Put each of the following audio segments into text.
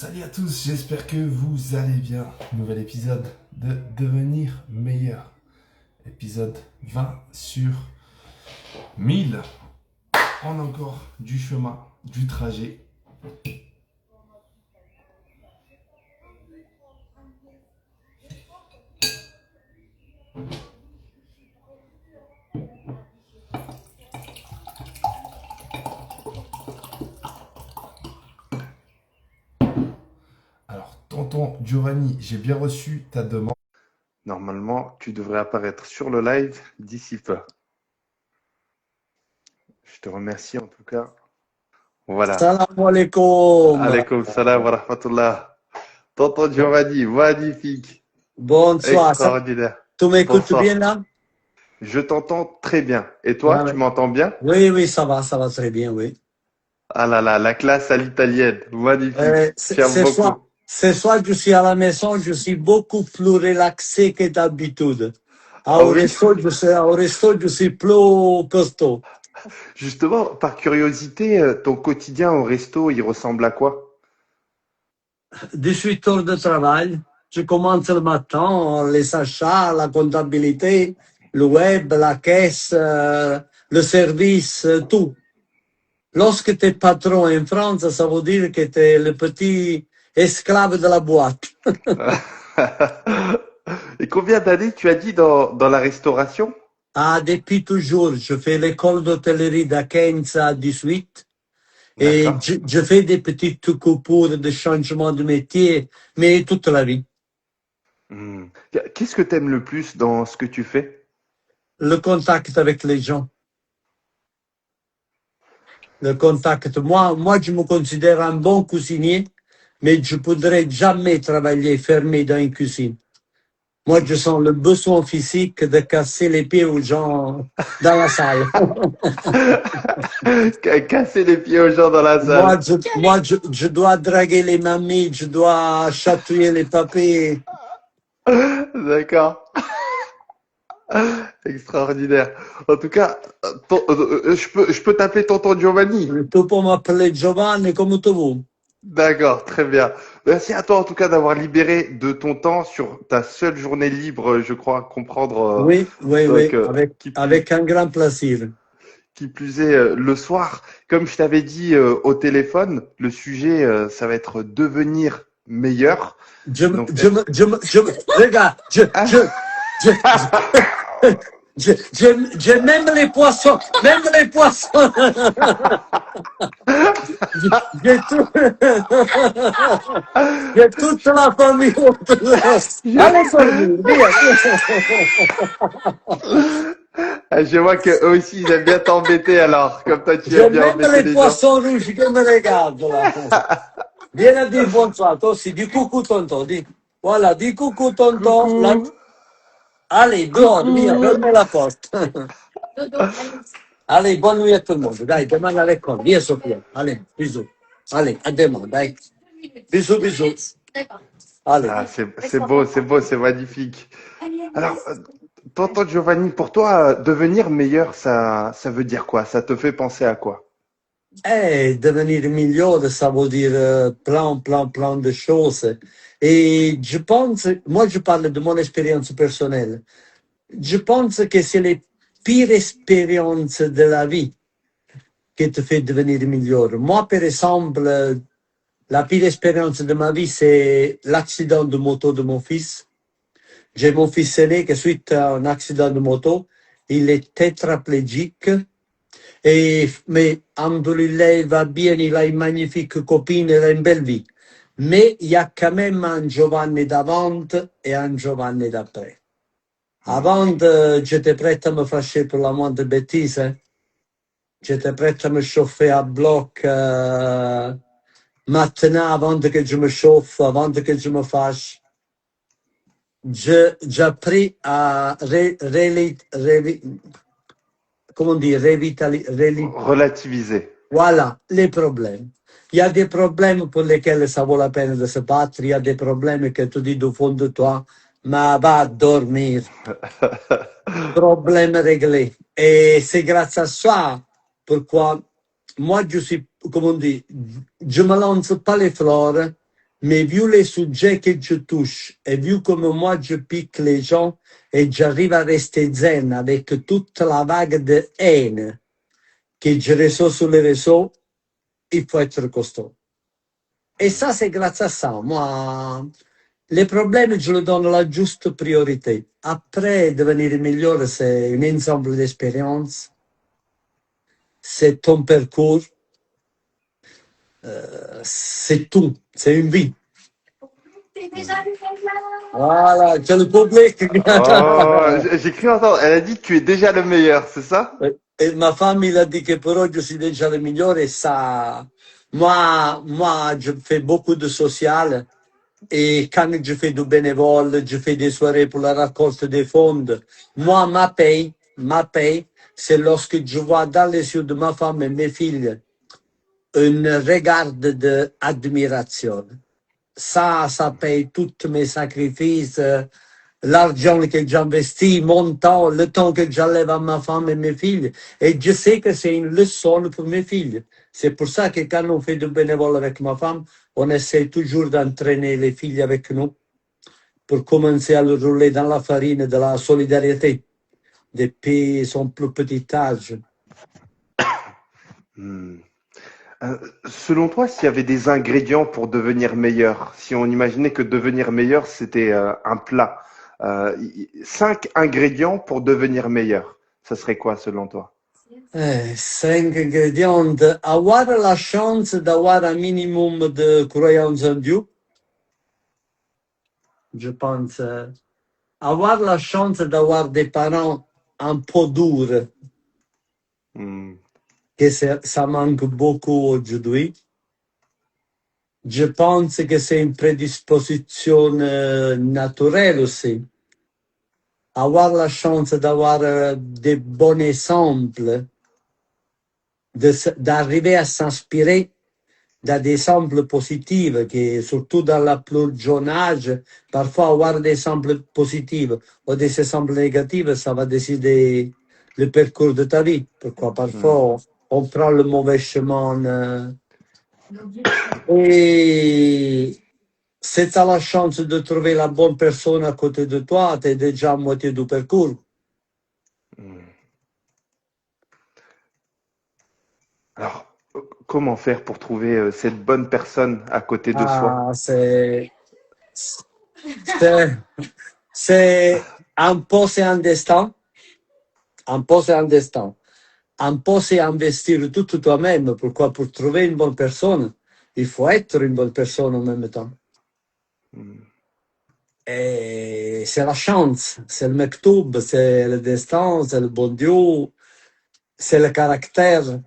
Salut à tous, j'espère que vous allez bien. Nouvel épisode de Devenir meilleur. Épisode 20 sur 1000. On a encore du chemin, du trajet. Alors, tonton Giovanni, j'ai bien reçu ta demande. Normalement, tu devrais apparaître sur le live d'ici peu. Je te remercie en tout cas. Voilà. Salam alaikum. Alaykoum salam wa rahmatullah. Tonton Giovanni, magnifique. Bonsoir. Extraordinaire. Tu m'écoutes bien Bonsoir. là? Je t'entends très bien. Et toi, Ouais, tu ouais. m'entends bien? Oui, oui, ça va très bien, oui. Ah là là, la classe à l'italienne. Magnifique. J'aime Ce soir, beaucoup. ce soir, je suis à la maison, je suis beaucoup plus relaxé que d'habitude. Ah oui? Au resto, je suis plus costaud. Justement, par curiosité, ton quotidien au resto, il ressemble à quoi? 18 heures de travail. Je commence le matin, les achats, la comptabilité, le web, la caisse, le service, tout. Lorsque tu es patron en France, ça veut dire que tu es le petit esclave de la boîte. Et combien d'années tu as dit dans la restauration? Ah, depuis toujours, je fais l'école d'hôtellerie de 15 à 18 et D'accord. je fais des petites coupures de changement de métier, mais toute la vie. Hmm. Qu'est-ce que tu aimes le plus dans ce que tu fais? Le contact avec les gens. Le contact. Moi, je me considère un bon cuisinier, mais je ne pourrais jamais travailler fermé dans une cuisine. Moi, je sens le besoin physique de casser les pieds aux gens dans la salle. Casser les pieds aux gens dans la salle. Je dois draguer les mamies, je dois chatouiller les papés. D'accord. Extraordinaire. En tout cas, je peux t'appeler tonton Giovanni. Tu peux m'appeler Giovanni comme tu veux. D'accord, très bien. Merci à toi en tout cas d'avoir libéré de ton temps sur ta seule journée libre, je crois comprendre. Oui, oui, Donc, oui, avec un grand plaisir. qui plus est, le soir, comme je t'avais dit au téléphone, le sujet, ça va être devenir meilleur. Donc, Regarde, j'aime même les poissons, même les poissons. J'ai tout, j'ai toute la famille autour. Allez, dormir, viens. je vois qu'eux aussi, ils aiment bien t'embêter alors, comme toi tu aimes J'aime bien même embêter les les gens. poissons rouges qui me regardent là. Viens à dire bonsoir, toi aussi, dis coucou tonton, dis. Voilà, dis coucou tonton. Là. Coucou, Allez, dehors, viens, coucou. fermez la porte. Allez, bonne nuit à tout le monde. Dai, demain à l'école. Viens, Sophia. Allez, bisous. Allez, à demain, dai. Bisous, bisous. Allez. Ah, c'est beau, c'est beau, c'est magnifique. Alors, tonton Giovanni, pour toi, devenir meilleur, ça veut dire quoi? Ça te fait penser à quoi? Devenir meilleur, ça veut dire plein de choses. Et je pense, moi je parle de mon expérience personnelle. Je pense que c'est les pires expériences de la vie qui te fait devenir meilleur. Moi, par exemple, la pire expérience de ma vie, c'est l'accident de moto de mon fils. J'ai mon fils aîné qui, suite à un accident de moto, il est tétraplégique. Mais Alhamdoulilah, il va bien, il a une magnifique copine, il a une belle vie. Mais il y a quand même un Giovanni d'avant et un Giovanni d'après. Hmm. Avant, j'étais prêt à me fâcher pour la moindre bêtise. Hein. J'étais prêt à me chauffer à bloc. Maintenant, avant que je me chauffe, avant que je me fâche, j'ai appris à comment dire, Relativiser. voilà les problèmes. Il y a des problèmes pour lesquels ça vaut la peine de se battre. Il y a des problèmes que tu dis du fond de toi, mais va dormir. Problème réglé. Et c'est grâce à ça pourquoi moi je suis, comme on dit, je me lance pas les fleurs, Mais vu les sujets que je touche et vu comme moi je pique les gens et j'arrive à rester zen avec toute la vague de haine que je reçois sur les réseaux, il faut être costaud. Et ça, c'est grâce à ça. Moi, les problèmes, je leur donne la juste priorité. Après, devenir meilleur, c'est un ensemble d'expériences, c'est ton parcours, c'est tout, c'est une vie. Voilà, c'è il pubblico. Oh, j'ai cru entendre. Elle a dit que tu es déjà le meilleur, c'est ça? Et ma femme, il a dit que pour oggi si déjà le migliore et ça. Moi, je fais beaucoup de social et quand je fais du bénévole, je fais des soirées pour la récolte des fonds. Moi, ma paye, c'est lorsque je vois dans les yeux de ma femme et mes filles un regard d'admiration. Ça paye tous mes sacrifices, l'argent que j'ai investi, mon temps, le temps que j'enlève à ma femme et mes filles. Et je sais que c'est une leçon pour mes filles. C'est pour ça que quand on fait du bénévole avec ma femme, on essaie toujours d'entraîner les filles avec nous pour commencer à le rouler dans la farine de la solidarité depuis son plus petit âge. Hmm. Selon toi, s'il y avait des ingrédients pour devenir meilleur, si on imaginait que devenir meilleur, c'était un plat, 5 ingrédients pour devenir meilleur, ça serait quoi selon toi? 5 ingrédients. Avoir la chance d'avoir un minimum de croyance en Dieu, je pense. Avoir la chance d'avoir des parents un peu durs, Hmm. que ça manque beaucoup aujourd'hui. Je pense que c'est une prédisposition naturelle aussi. Avoir la chance d'avoir des bons exemples, d'arriver à s'inspirer da des exemples positifs, que surtout dans le plus jeune âge, parfois avoir des exemples positifs ou des exemples négatifs, ça va décider le parcours de ta vie. Pourquoi Hmm. parfois on prend le mauvais chemin. Et si tu as la chance de trouver la bonne personne à côté de toi, tu es déjà à moitié du parcours. Hmm. Alors, comment faire pour trouver cette bonne personne à côté de soi? Ah, c'est, c'est un peu c'est un destin, un peu c'est un destin. Un peu c'est investir tout toi-même. Pourquoi? Pour trouver une bonne personne, il faut être une bonne personne en même temps. Hmm. Et c'est la chance, c'est le mektoub, c'est le destin, c'est le bon Dieu, c'est le caractère.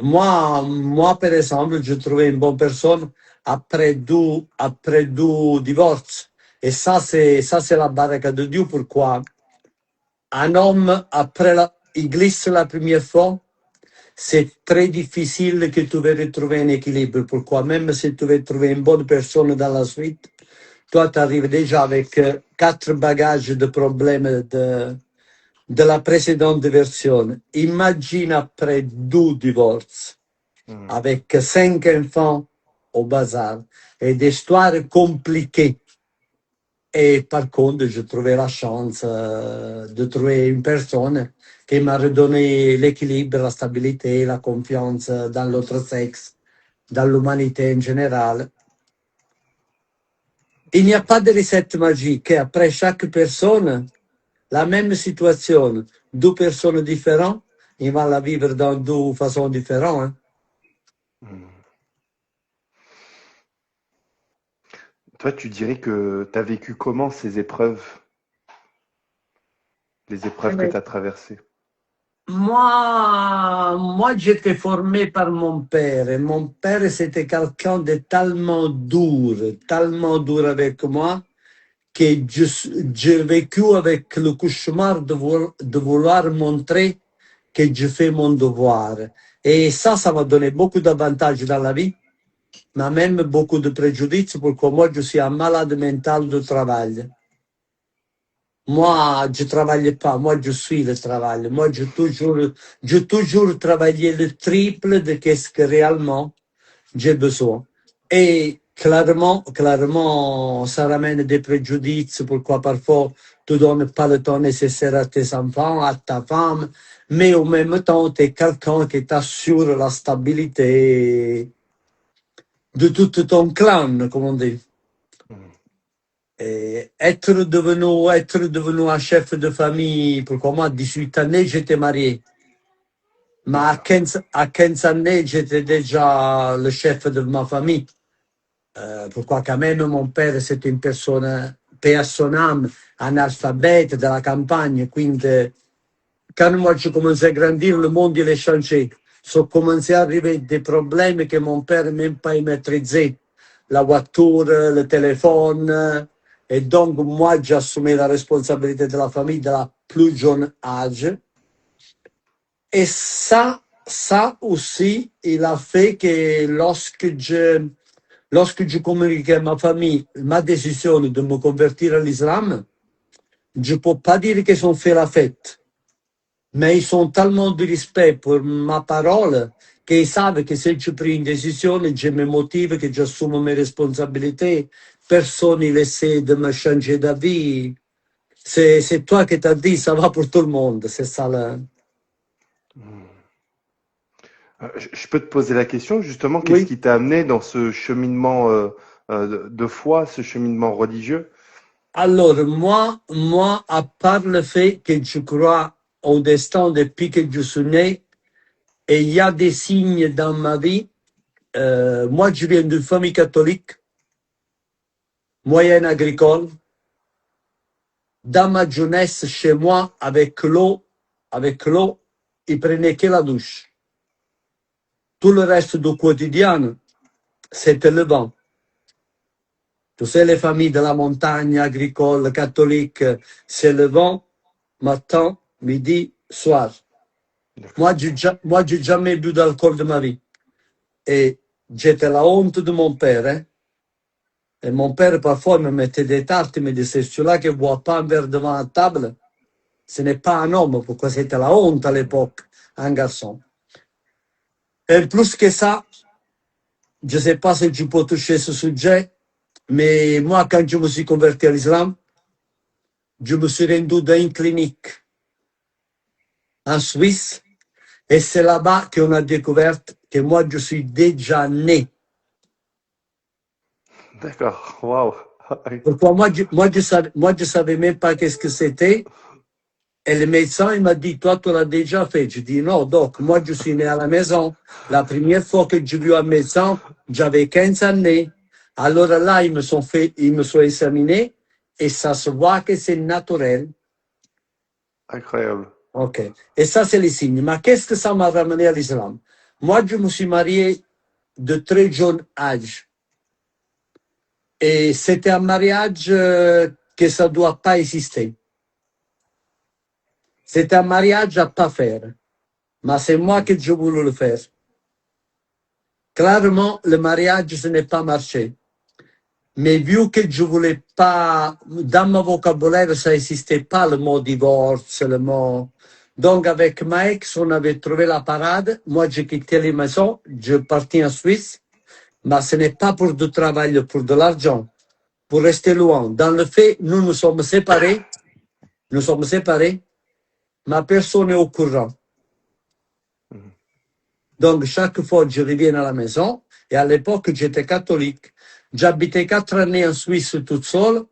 Moi, par exemple, j'ai trouvé une bonne personne après deux divorces. Et ça, c'est la baraka de Dieu. Pourquoi? Un homme, il glisse la première fois, c'est très difficile que tu vas retrouver un équilibre. Pourquoi? Même si tu veux trouver une bonne personne dans la suite, toi, tu arrives déjà avec 4 bagages de problèmes de la précédente version. Imagine après 2 divorces, Hmm. avec 5 enfants au bazar et des histoires compliquées. Et par contre, je trouvais la chance de trouver une personne qui m'a redonné l'équilibre, la stabilité, la confiance dans l'autre sexe, dans l'humanité en général. Il n'y a pas de recette magique. Après chaque personne, la même situation, 2 personnes différentes, ils vont la vivre dans 2 façons différentes. Hein. Hmm. Toi, tu dirais que tu as vécu comment ces épreuves, les épreuves que tu as traversées? Moi, j'étais formé par mon père. Et mon père, c'était quelqu'un de tellement dur avec moi, que j'ai vécu avec le cauchemar de vouloir montrer que je fais mon devoir. Et ça m'a donné beaucoup d'avantages dans la vie, mais même beaucoup de préjudices, pourquoi moi, je suis un malade mental de travail. Moi, je travaille pas. Moi, je suis le travail. Moi, j'ai toujours travaillé le triple de qu'est-ce que réellement j'ai besoin. Et clairement, ça ramène des préjudices. Pourquoi parfois tu donnes pas le temps nécessaire à tes enfants, à ta femme, mais en même temps, tu es quelqu'un qui t'assure la stabilité de tout ton clan, comme on dit. Et être devenu un chef de famille, pourquoi moi, à 18 ans, j'étais marié. Mais à 15 ans, j'étais déjà le chef de ma famille. Pourquoi quand même mon père c'était une personne, paix à son âme, analphabète de la campagne. Quindi, quand moi je commençais à grandir, le monde il est changé. Sont commencé à arriver des problèmes que mon père même pas maîtrisait. La voiture, le téléphone. Et donc, moi, j'ai assumé la responsabilité de la famille de la plus jeune âge. Et ça aussi, il a fait que lorsque je communiquais à ma famille ma décision de me convertir à l'islam, je ne peux pas dire qu'ils ont fait la fête. Mais ils ont tellement de respect pour ma parole qu'ils savent que si je prends une décision, je me motive, que j'assume mes responsabilités. Personne n'essaie de me changer d'avis. C'est toi qui t'as dit, ça va pour tout le monde. C'est ça là. Je peux te poser la question, justement, qu'est-ce Oui. qui t'a amené dans ce cheminement de foi, ce cheminement religieux? Alors, moi, à part le fait que je crois au destin depuis que je suis né, et il y a des signes dans ma vie. Moi, je viens d'une famille catholique, moyenne agricole. Dans ma jeunesse, chez moi, avec l'eau, ils prenaient que la douche. Tout le reste du quotidien, c'était le vent. Tu sais, les familles de la montagne agricole catholique, c'est le vent, matin, midi, soir. Moi, j'ai jamais bu d'alcool de ma vie. Et j'étais la honte de mon père. Hein. Et mon père, parfois, me mettait des tartes, il me disait, celui-là qui ne boit pas un verre devant la table, ce n'est pas un homme, pourquoi c'était la honte à l'époque, un garçon. Et plus que ça, je ne sais pas si tu peux toucher ce sujet, mais moi, quand je me suis converti à l'islam, je me suis rendu dans une clinique en Suisse, et c'est là-bas qu'on a découvert que moi, je suis déjà né. D'accord, waouh. Pourquoi moi, je savais même pas qu'est-ce que c'était. Et le médecin, il m'a dit, toi, tu l'as déjà fait. Je dis, non, donc, moi, je suis né à la maison. La première fois que j'ai vu un médecin, j'avais 15 années. Alors là, ils me sont examinés et ça se voit que c'est naturel. Incroyable. OK. Et ça, c'est les signes. Mais qu'est-ce que ça m'a ramené à l'islam? Moi, je me suis marié de très jeune âge. Et c'était un mariage que ça ne doit pas exister. C'est un mariage à pas faire. Mais c'est moi qui je voulais le faire. Clairement, le mariage, ce n'est pas marché. Mais vu que je voulais pas, dans mon vocabulaire, ça n'existait pas le mot divorce, le mot. Donc, avec ma ex, on avait trouvé la parade. Moi, j'ai quitté les maisons, je partis en Suisse. Mais ce n'est pas pour du travail, pour de l'argent, pour rester loin. Dans le fait, nous sommes séparés. Nous sommes séparés. Ma personne est au courant. Donc, chaque fois, je reviens à la maison. Et à l'époque, j'étais catholique. J'habitais 4 années en Suisse toute seule.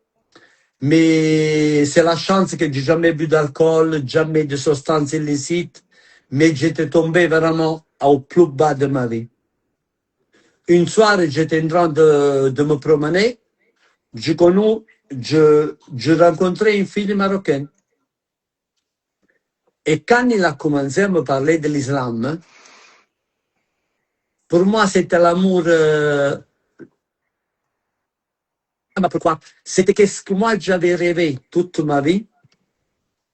Mais c'est la chance que j'ai jamais bu d'alcool, jamais de substances illicites. Mais j'étais tombé vraiment au plus bas de ma vie. Une soirée, j'étais en train de me promener. Je rencontrais une fille marocaine. Et quand il a commencé à me parler de l'islam, pour moi, c'était l'amour. Pourquoi? C'était ce que moi j'avais rêvé toute ma vie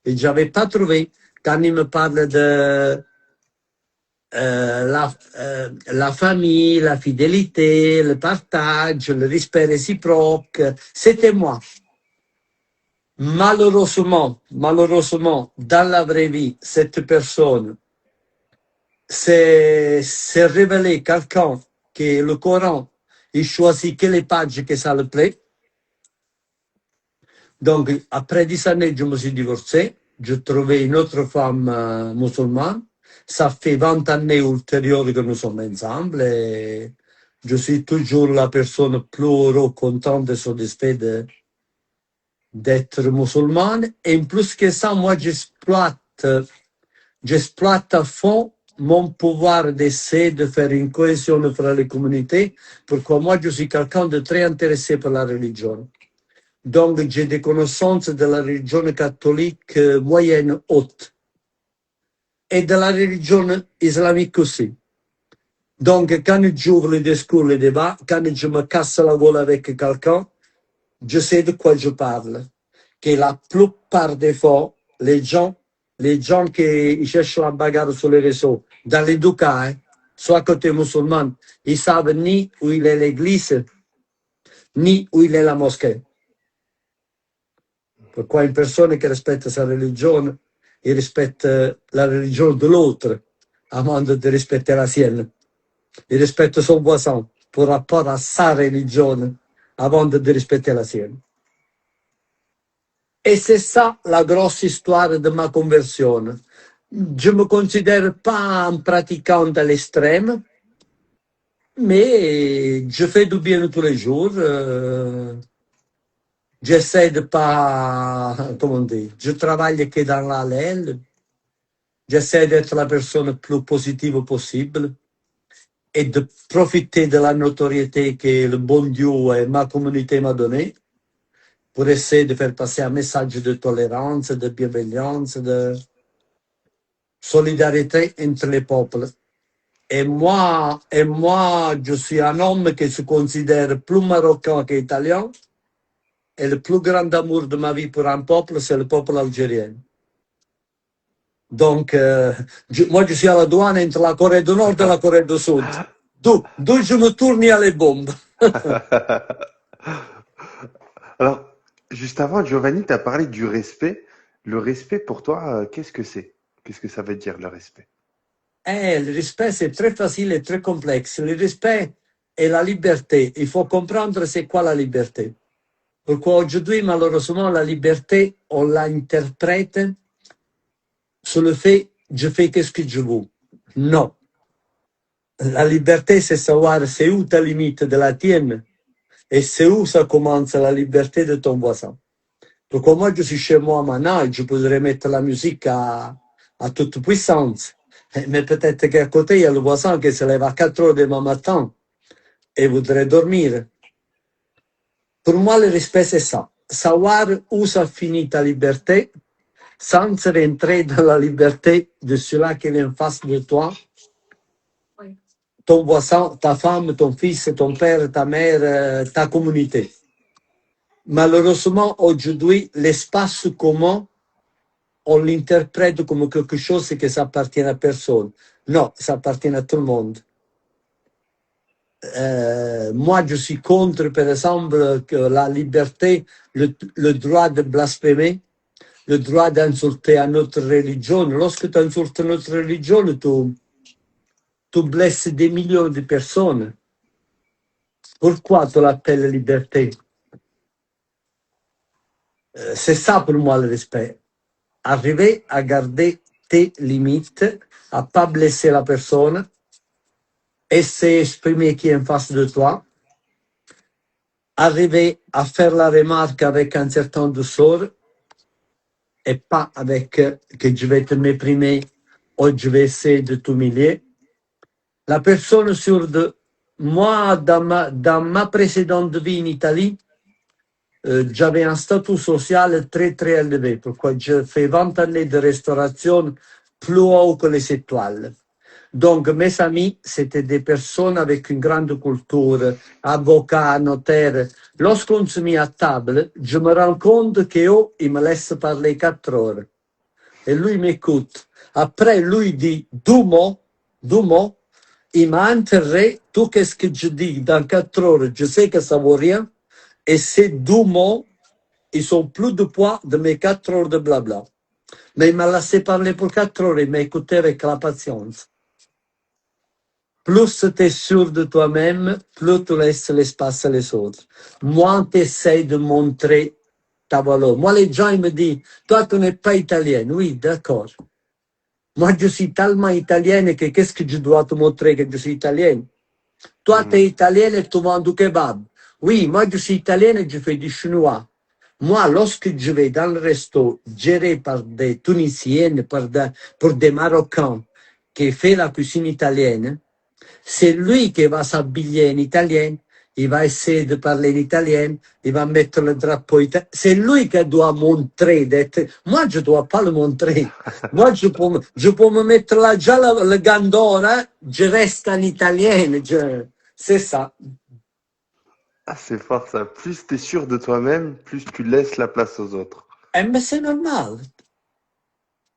et je n'avais pas trouvé. Quand il me parle de la famille, la fidélité, le partage, le respect réciproque, c'était moi. Malheureusement, dans la vraie vie, cette personne s'est révélée quelqu'un que le Coran il choisit que les pages que ça le plaît. Donc, après 10 années, je me suis divorcé. Je trouvais une autre femme musulmane. Ça fait 20 années ultérieures que nous sommes ensemble et je suis toujours la personne plus heureuse, contente et satisfaite d'être musulmane. Et plus que ça, moi, j'exploite à fond mon pouvoir d'essayer de faire une cohésion entre les communautés. Pourquoi moi, je suis quelqu'un de très intéressé par la religion. Donc, j'ai des connaissances de la religion catholique moyenne haute et de la religion islamique aussi. Donc, quand j'ouvre le discours, le débat, quand je me casse la gueule avec quelqu'un, je sais de quoi je parle. Que la plupart des fois, les gens qui cherchent la bagarre sur les réseaux, dans les deux cas, hein, soit côté musulman, ils savent ni où il est l'église, ni où il est la mosquée. Pourquoi une personne qui respecte sa religion, il respecte la religion de l'autre, avant de respecter la sienne. Il respecte son voisin par rapport à sa religion, avant de respecter la sienne. Et c'est ça la grosse histoire de ma conversion. Je me considère pas un pratiquant à l'extrême, mais je fais du bien tous les jours. J'essaie de pas, comment dire, je travaille que dans la l'aile. J'essaie d'être la personne la plus positive possible et de profiter de la notoriété que le bon Dieu et ma communauté m'a donnée pour essayer de faire passer un message de tolérance, de bienveillance, de solidarité entre les peuples. Et moi, je suis un homme qui se considère plus marocain qu'italien. Et le plus grand amour de ma vie pour un peuple, c'est le peuple algérien. Donc, moi, je suis à la douane entre la Corée du Nord et la Corée du Sud. D'où je me tourne, il y a les bombes. Alors, juste avant, Giovanni, tu as parlé du respect. Le respect pour toi, qu'est-ce que c'est? Qu'est-ce que ça veut dire le respect? Le respect, c'est très facile et très complexe. Le respect est la liberté. Il faut comprendre c'est quoi la liberté. Pourquoi aujourd'hui, malheureusement, la liberté, on l'interprète sur le fait je fais qu'est-ce que je veux. Non. La liberté, c'est savoir c'est où ta limite de la tienne et c'est où ça commence la liberté de ton voisin. Pourquoi moi, je suis chez moi maintenant et je pourrais mettre la musique à toute puissance. Mais peut-être qu'à côté, il y a le voisin qui se lève à 4 heures demain matin et voudrait dormir. Pour moi, le respect, c'est ça. Savoir où ça finit ta liberté sans rentrer dans la liberté de celui qui est en face de toi, ton voisin, ta femme, ton fils, ton père, ta mère, ta communauté. Malheureusement, aujourd'hui, l'espace commun, on l'interprète comme quelque chose qui s'appartient à personne. Non, ça appartient à tout le monde. Moi, je suis contre, par exemple, que la liberté, le droit de blasphémer, le droit d'insulter à notre religion. Lorsque tu insultes notre religion, tu blesses des millions de personnes. Pourquoi tu l'appelles liberté? C'est ça pour moi le respect. Arriver à garder tes limites, à pas blesser la personne, essayer d'exprimer qui est en face de toi, arriver à faire la remarque avec un certain douceur et pas avec que je vais te méprimer ou je vais essayer de t'humilier. La personne sur deux, moi, dans ma précédente vie en Italie, j'avais un statut social très, très élevé. Pourquoi je fais 20 années de restauration plus haut que les étoiles. Donc, mes amis, c'était des personnes avec une grande culture, avocats, notaires. Lorsqu'on se met à table, je me rends compte qu'eux, ils me laissent parler 4 heures. Et lui m'écoute. Après, lui dit 2 mots, il m'a enterré tout ce que je dis dans 4 heures. Je sais que ça vaut rien. Et ces 2 mots, ils sont plus de poids de mes 4 heures de blabla. Mais il m'a laissé parler pour 4 heures. Il m'a écouté avec la patience. plus tu es sûr de toi-même, plus tu laisses l'espace aux autres. Moins tu essaies de montrer ta valeur. Moi, les gens ils me disent, toi, tu n'es pas italienne. Oui, d'accord. Moi, je suis tellement italienne que qu'est-ce que je dois te montrer que je suis italienne? Toi, tu es italienne et tu vends du kebab. Oui, moi, je suis italienne et je fais du chinois. Moi, lorsque je vais dans le resto géré par des Tunisiennes, pour des Marocains qui font la cuisine italienne, c'est lui qui va s'habiller en italien, il va essayer de parler en italien, il va mettre le drapeau italien. C'est lui qui doit montrer d'être. Moi, je ne dois pas le montrer. Moi, je peux me mettre là déjà le gandora, je reste en italien. C'est ça. Ah, c'est fort ça. Plus tu es sûr de toi-même, plus tu laisses la place aux autres. Mais c'est normal.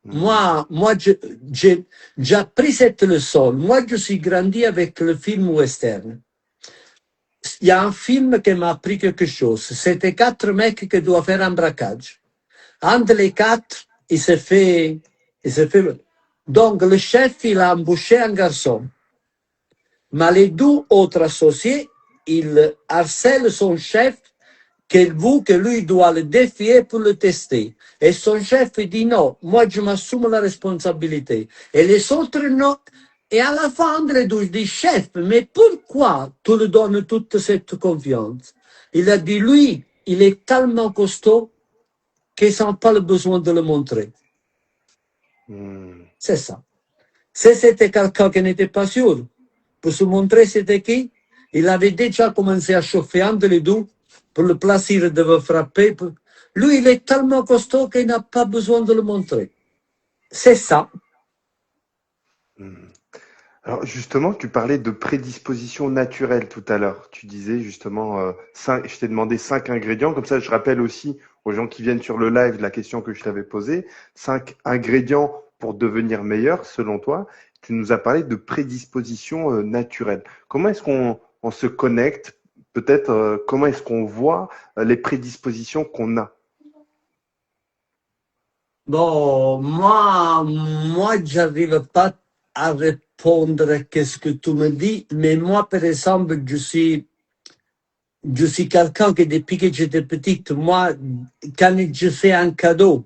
Hmm. Moi, j'ai appris cette leçon. Moi, je suis grandi avec le film western. Il y a un film qui m'a appris quelque chose. C'était quatre mecs qui doivent faire un braquage. Un des quatre, il s'est fait. Donc, le chef, il a embauché un garçon. Mais les deux autres associés, ils harcèlent son chef qu'il veut que lui doit le défier pour le tester. Et son chef dit non, moi je m'assume la responsabilité. Et les autres non. Et à la fin, les deux disent chef, mais pourquoi tu lui donnes toute cette confiance? Il a dit lui, il est tellement costaud qu'ils n'ont pas le besoin de le montrer. Hmm. C'est ça. Si c'était quelqu'un qui n'était pas sûr, pour se montrer c'était qui, il avait déjà commencé à chauffer entre les deux pour le plaisir de frapper. Lui, il est tellement costaud qu'il n'a pas besoin de le montrer. C'est ça. Hmm. Alors justement, tu parlais de prédisposition naturelle tout à l'heure. Tu disais justement, je t'ai demandé 5 ingrédients. Comme ça, je rappelle aussi aux gens qui viennent sur le live la question que je t'avais posée. 5 ingrédients pour devenir meilleur, selon toi. Tu nous as parlé de prédisposition naturelle. Comment est-ce qu'on se connecte? Peut-être comment est-ce qu'on voit les prédispositions qu'on a? Bon, moi, j'arrive pas à répondre à ce que tu me dis, mais moi, par exemple, je suis quelqu'un qui, depuis que j'étais petite, moi, quand je fais un cadeau,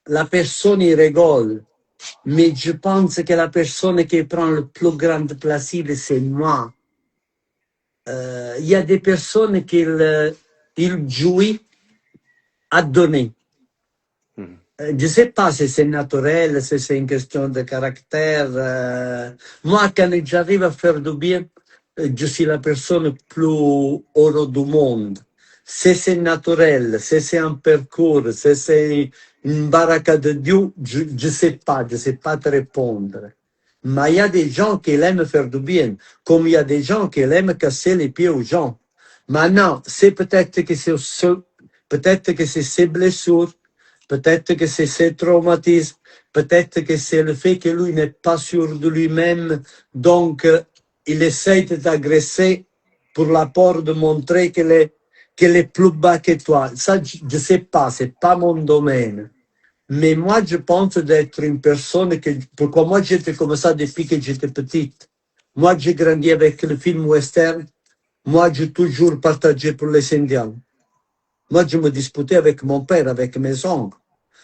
la personne y rigole. Mais je pense que la personne qui prend le plus grand plaisir, c'est moi. Il y a des personnes qui ils jouent à donner. Mhm. Je ne sais pas si c'est naturel, si c'est une question de caractère. Moi, quand j'arrive à faire du bien, je suis la personne plus heureuse du monde. Si c'est naturel, si c'est un parcours, si c'est une baraka de Dieu, je ne sais pas te répondre. Mais il y a des gens qui aiment faire du bien, comme il y a des gens qui aiment casser les pieds aux gens. Maintenant, c'est peut-être que c'est ces blessures, peut-être que c'est ses traumatismes, peut-être que c'est le fait que lui n'est pas sûr de lui-même, donc il essaie de t'agresser pour la peur de montrer qu'elle est plus bas que toi. Ça, je ne sais pas, c'est pas mon domaine. Mais moi, je pense d'être une personne que, pourquoi moi j'étais comme ça depuis que j'étais petite. Moi, j'ai grandi avec le film western. Moi, j'ai toujours partagé pour les Indiens. Moi, je me disputais avec mon père, avec mes oncles.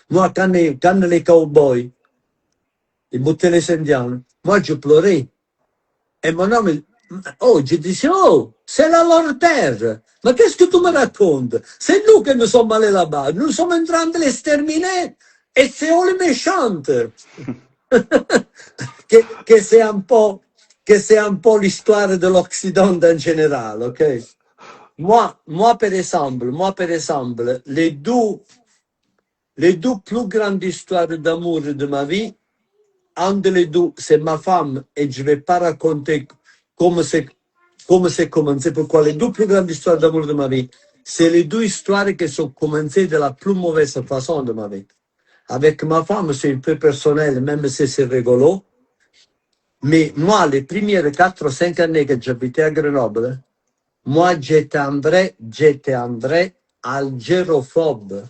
Moi, quand les cowboys, ils buttaient les Indiens, moi, je pleurais. Et mon homme, oh, je disais, oh, c'est la leur terre. Mais qu'est-ce que tu me racontes? C'est nous qui nous sommes allés là-bas. Nous sommes en train de les exterminer. Et c'est eux les méchantes. que c'est un peu l'histoire de l'Occident en général, ok? Moi, par exemple, les deux plus grandes histoires d'amour de ma vie, un de les deux, c'est ma femme, et je ne vais pas raconter comment c'est commencé, pourquoi les deux plus grandes histoires d'amour de ma vie, c'est les deux histoires qui sont commencées de la plus mauvaise façon de ma vie. Avec ma femme, c'est un peu personnel, même si c'est rigolo. Mais moi, les premières 4 ou 5 années que j'habitais à Grenoble, moi, j'étais un vrai algérophobe.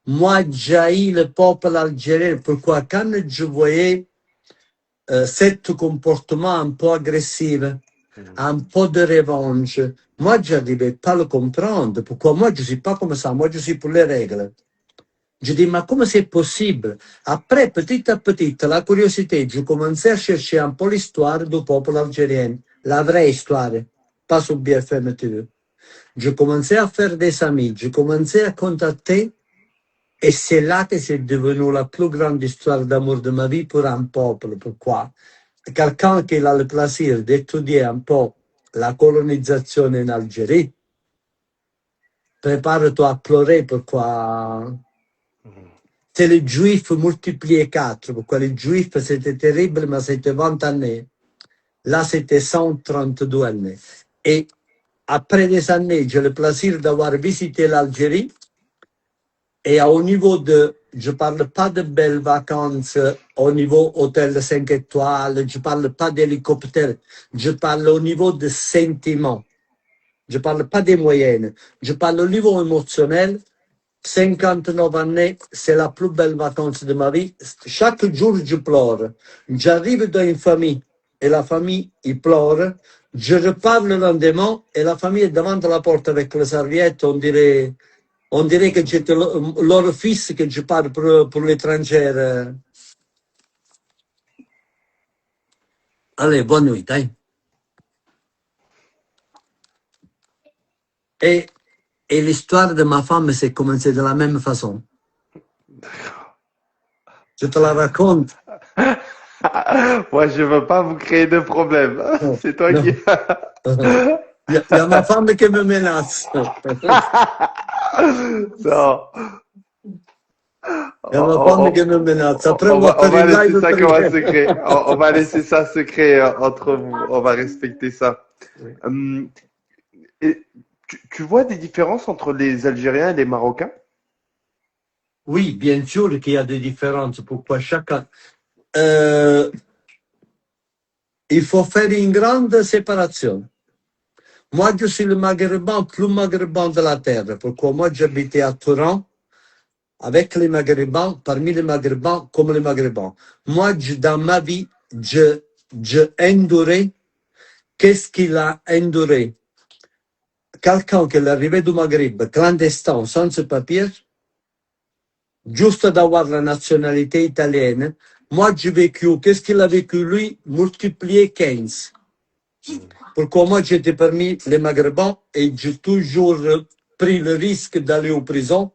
Moi, j'haïs le peuple algérien. Pourquoi? Quand je voyais cet comportement un peu agressif, un peu de revanche. Moi, je n'arrivais pas à le comprendre. Pourquoi moi, je ne suis pas comme ça. Moi, je suis pour les règles. Je dis, mais comment c'est possible? Après, petit à petit, la curiosité, je commençais à chercher un peu l'histoire du peuple algérien, la vraie histoire, pas sur BFM TV. Je commençais à faire des amis, je commençais à contacter, et c'est là que c'est devenu la plus grande histoire d'amour de ma vie pour un peuple. Pourquoi? Quelqu'un qui a le plaisir d'étudier un peu la colonisation en Algérie, prépare-toi à pleurer pourquoi c'est les Juifs multipliés 4. Pourquoi les Juifs c'était terrible, mais c'était 20 années. Là, c'était 132 années. Et après des années, j'ai le plaisir d'avoir visité l'Algérie. Et au niveau de, je parle pas de belles vacances au niveau hôtel 5 étoiles, je parle pas d'hélicoptère, je parle au niveau de sentiments. Je parle pas des moyennes, je parle au niveau émotionnel. 59 années, c'est la plus belle vacance de ma vie. Chaque jour, je pleure. J'arrive dans une famille et la famille, il pleure. Je repars le lendemain et la famille est devant la porte avec la serviette. On dirait que j'étais leur fils, que je parle pour l'étranger. Allez, bonne nuit. Hein. Et l'histoire de ma femme s'est commencée de la même façon. Je te la raconte. Moi, je veux pas vous créer de problème. Non, C'est toi non. qui... Il y a ma femme qui me menace. Non. Il y a ma femme qui me menace. Après, on va On faire va une laisser live ça comme un privée. secret. On va laisser ça secret entre vous. On va respecter ça. Hum, et tu vois des différences entre les Algériens et les Marocains? Oui, bien sûr qu'il y a des différences. Pourquoi chacun. Euh, il faut faire une grande séparation. Moi, je suis le maghrébin, plus maghrébin de la terre. Pourquoi moi, j'habitais à Touran avec les maghrébins, parmi les maghrébins, comme les maghrébins. Moi, dans ma vie, je enduré. Qu'est-ce qu'il a enduré? Quelqu'un qui est arrivé du Maghreb, clandestin, sans papier, juste d'avoir la nationalité italienne. Moi, j'ai vécu, qu'est-ce qu'il a vécu lui? Multiplié 15. Pourquoi moi, j'étais parmi les Maghrébins et j'ai toujours pris le risque d'aller en prison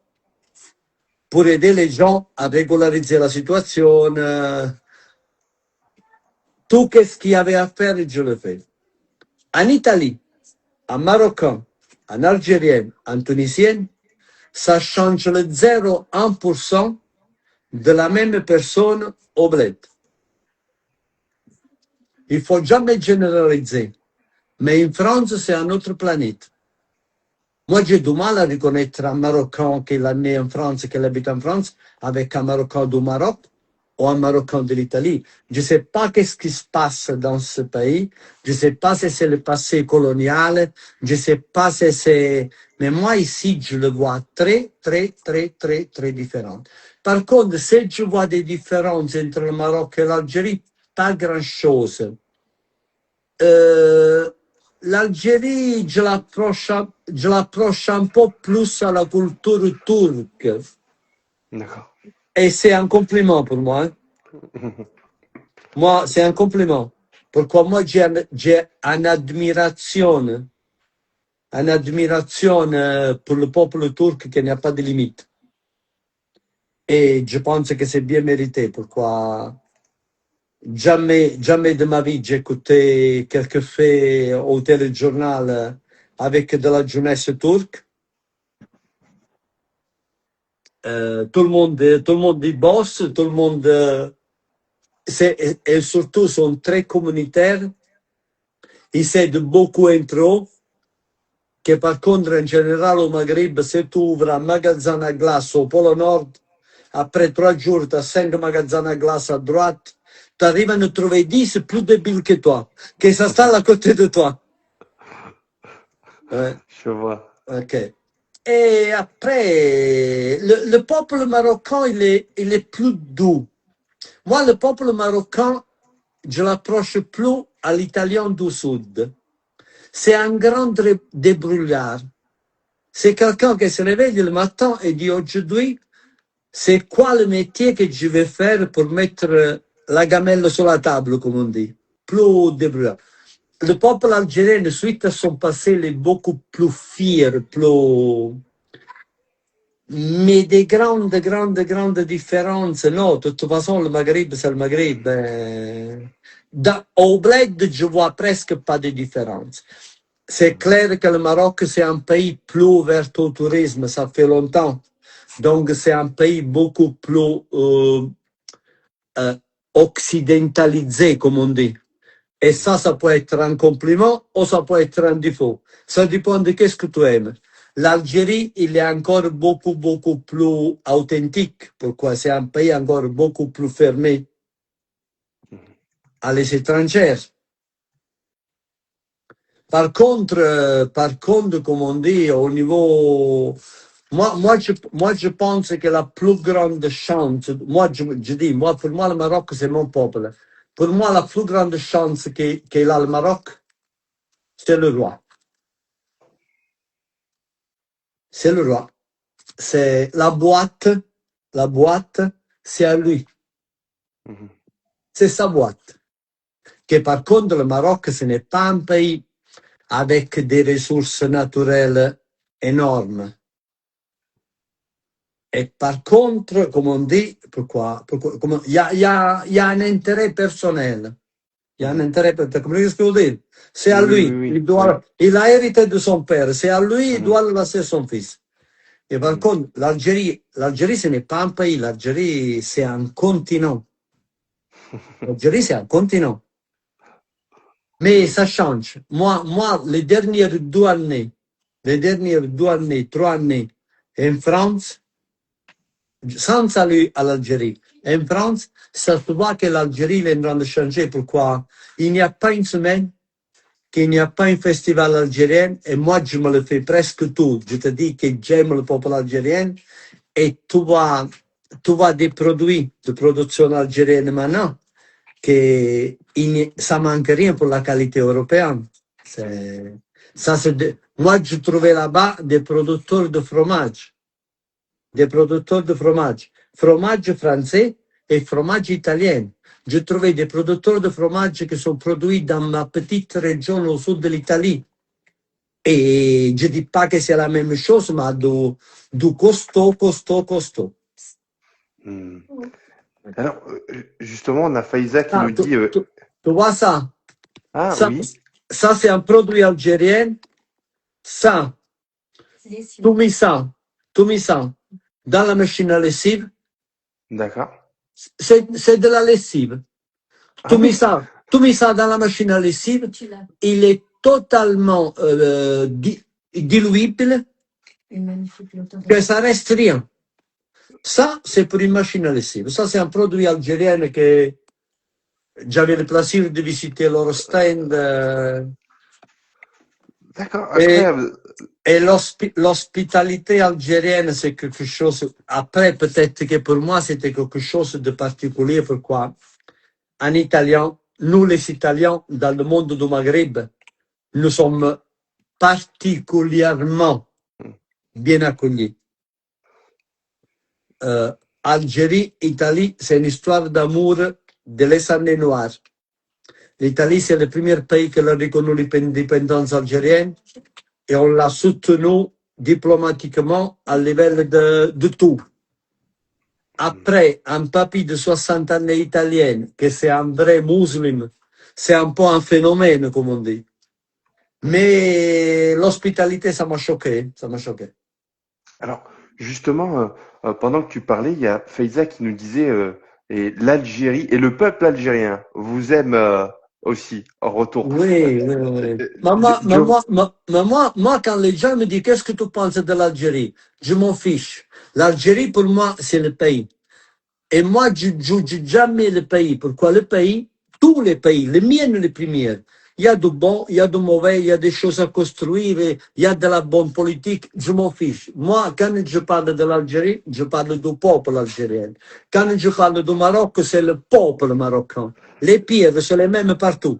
pour aider les gens à régulariser la situation. Tout ce qu'il y avait à faire, je le fais. En Italie, en Marocain, en Algérien, en Tunisien, ça change le 0,1% de la même personne au bled. Il faut jamais généraliser. Mais en France, c'est une autre planète. Moi, j'ai du mal à reconnaître un Marocain qui est né en France, qui habite en France, avec un Marocain du Maroc ou un Marocain de l'Italie. Je ne sais pas qu'est-ce qui se passe dans ce pays. Je ne sais pas si c'est le passé colonial. Je ne sais pas si c'est... Mais moi, ici, je le vois très, très, très, très, très différent. Par contre, si je vois des différences entre le Maroc et l'Algérie, pas grand-chose. L'Algérie, je l'approche un peu plus à la culture turque. D'accord. Et c'est un compliment pour moi. Hein. Moi, c'est un compliment. Pourquoi moi, j'ai une admiration pour le peuple turc qui n'a pas de limite. Et je pense que c'est bien mérité. Pourquoi jamais de ma vie j'ai écouté quelques faits au téléjournal avec de la jeunesse turque. Tout le monde y bosse, tout le monde... et surtout sont très communautaires. Ils s'aident beaucoup entre eux. Que par contre, en général, au Maghreb, si tu ouvres un magasin à glace au pôle Nord, après 3 jours, tu as 5 magasins à glace à droite, tu arrives à en trouver 10 plus débiles que toi, qui s'installent à côté de toi. Ouais, Je vois. ok. Et après, le peuple marocain, il est plus doux. Moi, le peuple marocain, je l'approche plus à l'italien du Sud. C'est un grand débrouillard. C'est quelqu'un qui se réveille le matin et dit aujourd'hui, c'est quoi le métier que je vais faire pour mettre la gamelle sur la table, comme on dit. Plus débrouillard. Le peuple algérien, suite à son passé, il est beaucoup plus fier, plus... Mais des grandes différences, non. De toute façon, le Maghreb, c'est le Maghreb. Au bled, je vois presque pas de différence. C'est clair que le Maroc, c'est un pays plus ouvert au tourisme, ça fait longtemps. Donc, c'est un pays beaucoup plus occidentalisé, comme on dit. Et ça peut être un compliment ou ça peut être un défaut. Ça dépend de qu'est-ce que tu aimes. L'Algérie, il est encore beaucoup plus authentique. Pourquoi? C'est un pays encore beaucoup plus fermé à les étrangers. Par contre, comme on dit, au niveau... Moi, je pense que la plus grande chance, je dis, pour moi, le Maroc, c'est mon peuple. Pour moi, la plus grande chance qu'il a le Maroc, c'est le roi. C'est le roi. C'est la boîte, c'est à lui. C'est sa boîte. Que par contre, le Maroc, ce n'est pas un pays avec des ressources naturelles énormes. Et par contre, comme on dit, pourquoi il y a un intérêt personnel. Il y a un intérêt personnel. Comment est-ce que vous dites? C'est à lui. Il a hérité de son père. C'est à lui, il doit le laisser à son fils. Et par contre, l'Algérie, ce n'est pas un pays. L'Algérie, c'est un continent. L'Algérie, c'est un continent. Mais ça change. Moi, les dernières 3 années, en France, sans salut à l'Algérie. En France, ça se voit que l'Algérie est en train de changer. Pourquoi? Il n'y a pas une semaine qu'il n'y a pas un festival algérien et moi, je me le fais presque tout. Je te dis que j'aime le peuple algérien et tu vois des produits de production algérienne maintenant que ça manque rien pour la qualité européenne. Moi, je trouvais là-bas des producteurs de fromage. Fromage français et fromage italien. Je trouvais des producteurs de fromage qui sont produits dans ma petite région au sud de l'Italie. Et je ne dis pas que c'est la même chose, mais du costaud. Alors, justement, on a Faiza qui nous dit... Tu vois ça? Ah ça, oui. Ça, c'est un produit algérien. Ça, tu mets ça dans la machine à lessive. D'accord. C'est de la lessive. Tu mets ça dans la machine à lessive. Il est totalement diluible. Que ça reste rien. Ça, c'est pour une machine à lessive. Ça, c'est un produit algérien que j'avais le plaisir de visiter leur stand. D'accord, incroyable. Et l'hospitalité algérienne, c'est quelque chose... Après, peut-être que pour moi, c'était quelque chose de particulier. Pourquoi? En italien, nous les Italiens, dans le monde du Maghreb, nous sommes particulièrement bien accueillis. Algérie, Italie, c'est une histoire d'amour de les années noires. L'Italie, c'est le premier pays qui a reconnu l'indépendance algérienne et on l'a soutenu diplomatiquement à l'échelle de tout. Après, un papy de 60 ans italien, que c'est un vrai musulman, c'est un peu un phénomène, comme on dit. Mais l'hospitalité, ça m'a choqué. Alors, justement, pendant que tu parlais, il y a Faiza qui nous disait et l'Algérie et le peuple algérien vous aime aussi en retour. Oui. Moi, quand les gens me disent qu'est-ce que tu penses de l'Algérie, je m'en fiche. L'Algérie, pour moi, c'est le pays. Et moi, je ne juge jamais le pays. Pourquoi le pays? Tous les pays, les miennes les premières. Il y a du bon, il y a du mauvais, il y a des choses à construire, il y a de la bonne politique. Je m'en fiche. Moi, quand je parle de l'Algérie, je parle du peuple algérien. Quand je parle du Maroc, c'est le peuple marocain. Les pires, c'est les mêmes partout.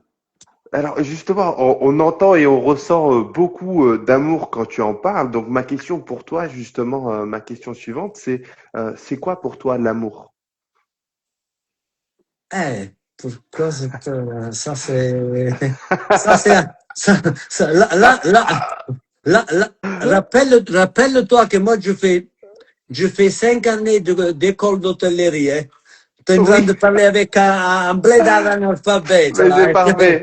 Alors justement, on entend et on ressent beaucoup d'amour quand tu en parles. Donc ma question pour toi, justement, ma question suivante, c'est quoi pour toi l'amour? Pourquoi ça c'est, ça c'est, là, rappelle-toi que moi je fais 5 années d'école d'hôtellerie, hein. T'es en train Oui, de parler avec un blédard analphabète, mais là.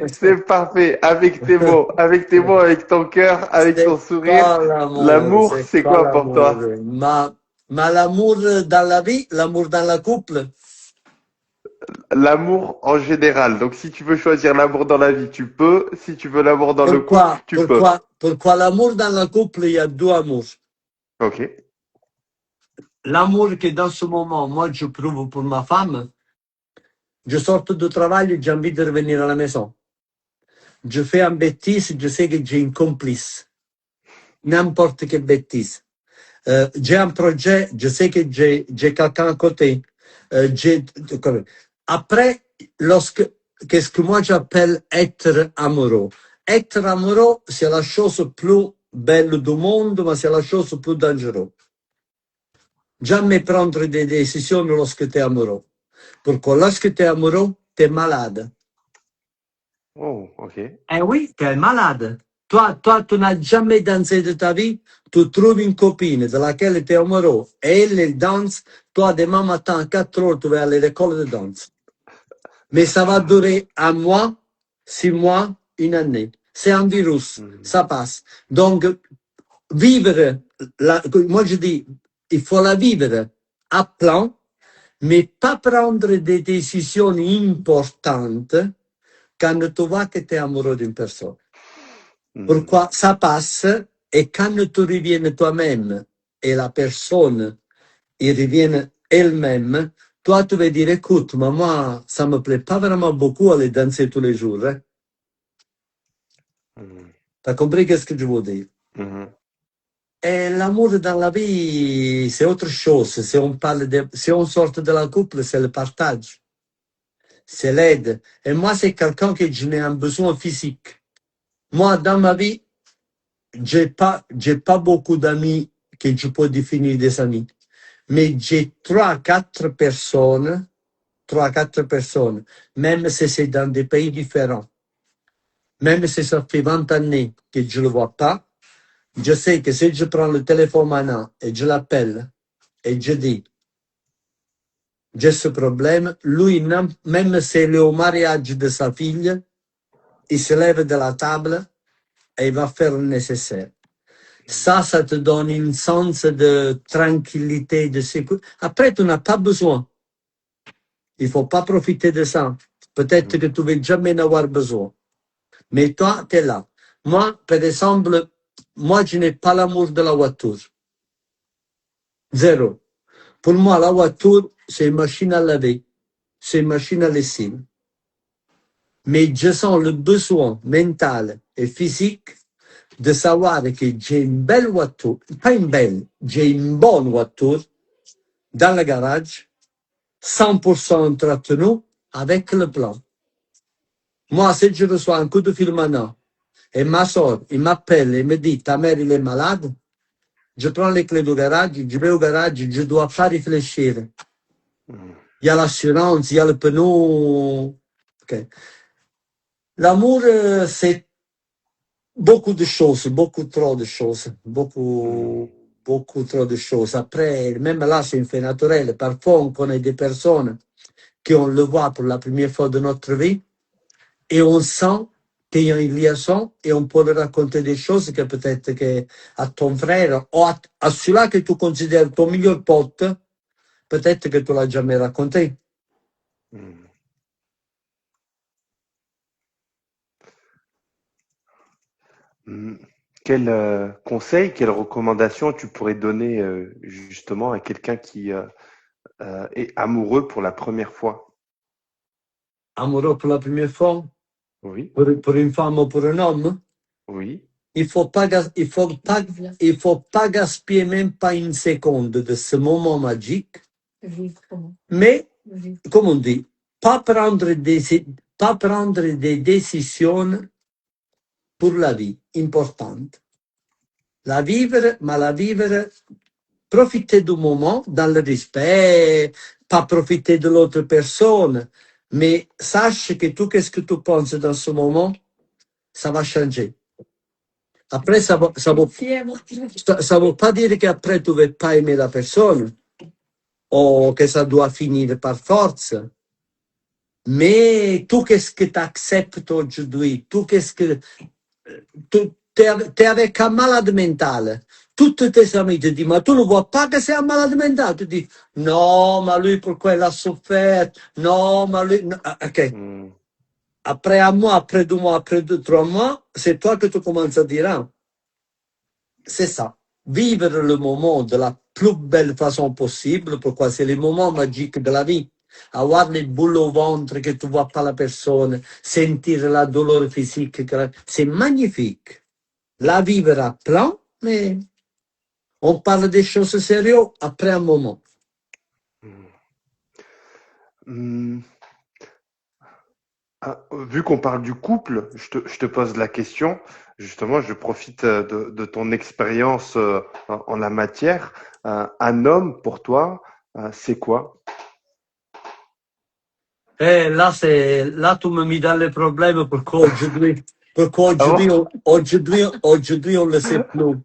c'est parfait. Avec tes mots, avec ton cœur, avec ton C'est sourire. quoi l'amour? L'amour, C'est c'est quoi quoi pour l'amour? toi? Mais l'amour dans la vie, l'amour dans la couple. L'amour en général. Donc si tu veux choisir l'amour dans la vie, tu peux. Si tu veux l'amour dans le couple, tu peux. Pourquoi l'amour dans la couple, il y a deux amours. Ok. L'amour que dans ce moment, moi, je prouve pour ma femme, je sors du travail, j'ai envie de revenir à la maison. Je fais une bêtise, je sais que j'ai une complice. N'importe quelle bêtise. J'ai un projet, je sais que j'ai quelqu'un à côté. Après, qu'est-ce que moi j'appelle être amoureux? Être amoureux, c'est la chose plus belle du monde, mais c'est la chose plus dangereuse. Jamais prendre des décisions lorsque tu es amoureux. Pourquoi lorsque tu es amoureux, tu es malade. Oh, ok. Eh oui, tu es malade. Toi, tu n'as jamais dansé de ta vie, tu trouves une copine de laquelle tu es amoureux et elle danse, toi, demain matin à 4 heures, tu vas aller à l'école de danse. Mais ça va durer un mois, 6 mois, une année. C'est un virus, Mhm. ça passe. Donc, vivre, moi je dis, il faut la vivre à plan, mais pas prendre des décisions importantes quand tu vois que tu es amoureux d'une personne. Mhm. Pourquoi ça passe et quand tu reviens toi-même et la personne il revient elle-même, toi tu vas dire écoute, mais moi ça me plaît pas vraiment beaucoup aller danser tous les jours. Hein. Mhm. T'as compris qu'est-ce que je veux dire? Mhm. Et l'amour dans la vie, c'est autre chose. Si on sort de la couple, c'est le partage, c'est l'aide. Et moi, c'est quelqu'un que je n'ai un besoin physique. Moi, dans ma vie, j'ai pas beaucoup d'amis que je peux définir des amis. Mais j'ai trois, quatre personnes, même si c'est dans des pays différents, même si ça fait 20 années que je ne le vois pas, je sais que si je prends le téléphone maintenant et je l'appelle et je dis, j'ai ce problème, lui, même s'il est au mariage de sa fille, il se lève de la table et il va faire le nécessaire. Ça te donne un sens de tranquillité, de sécurité. Après, tu n'as pas besoin. Il ne faut pas profiter de ça. Peut-être que tu ne vas jamais en avoir besoin. Mais toi, tu es là. Moi, par exemple, moi, je n'ai pas l'amour de la voiture. Zéro. Pour moi, la voiture, c'est une machine à laver. C'est une machine à lessive. Mais je sens le besoin mental et physique de savoir que j'ai une belle voiture, pas une belle, j'ai une bonne voiture dans le garage, 100% entretenue avec le plan. Moi, si je reçois un coup de fil maintenant et ma soeur, il m'appelle et me dit ta mère, il est malade, je prends les clés du garage, je vais au garage, je dois pas réfléchir. Mhm. Il y a l'assurance, il y a le pneu. Okay. L'amour, c'est beaucoup de choses, beaucoup trop de choses, Mhm. beaucoup trop de choses. Après, même là, c'est un fait naturel. Parfois, on connaît des personnes qu'on le voit pour la première fois de notre vie et on sent qu'il y a une liaison et on peut leur raconter des choses que peut-être que à ton frère ou à celui que tu considères ton meilleur pote, peut-être que tu l'as jamais raconté. Mhm. Mhm. Quel conseil, quelle recommandation tu pourrais donner justement à quelqu'un qui est amoureux pour la première fois? Amoureux pour la première fois, Oui, pour une femme ou pour un homme, oui. il faut pas, il faut pas gaspiller même pas une seconde de ce moment magique, mais, comme on dit, pas prendre pas prendre des décisions pour la vie importante. La vivre, mais la vivre, profiter du moment dans le respect, pas profiter de l'autre personne, mais sache que tout ce que tu penses dans ce moment, ça va changer. Après, ça veut pas dire qu'après tu ne vas pas aimer la personne ou que ça doit finir par force. Mais tout ce que tu acceptes aujourd'hui, tout ce que tu es avec un malade mental, toutes tes amis te disent, mais tu ne vois pas que c'est un malade mental. Tu dis, non, mais lui, pourquoi il a souffert? Non, mais lui, non. Ok. Hmm. Après un mois, après 2 mois, après 3 mois, c'est toi que tu commences à dire, ah, c'est ça. Vivre le moment de la plus belle façon possible, pourquoi c'est le moment magique de la vie. Avoir les boules au ventre que tu vois pas la personne, sentir la douleur physique, c'est magnifique. La vivre à plein, mais on parle des choses sérieuses après un moment. Hmm. Ah, vu qu'on parle du couple, je te pose la question. Justement, je profite de ton expérience en la matière. Un homme, pour toi, c'est quoi? Et là, tu me mets dans les problèmes pourquoi Ah bon? aujourd'hui, on le sait plus.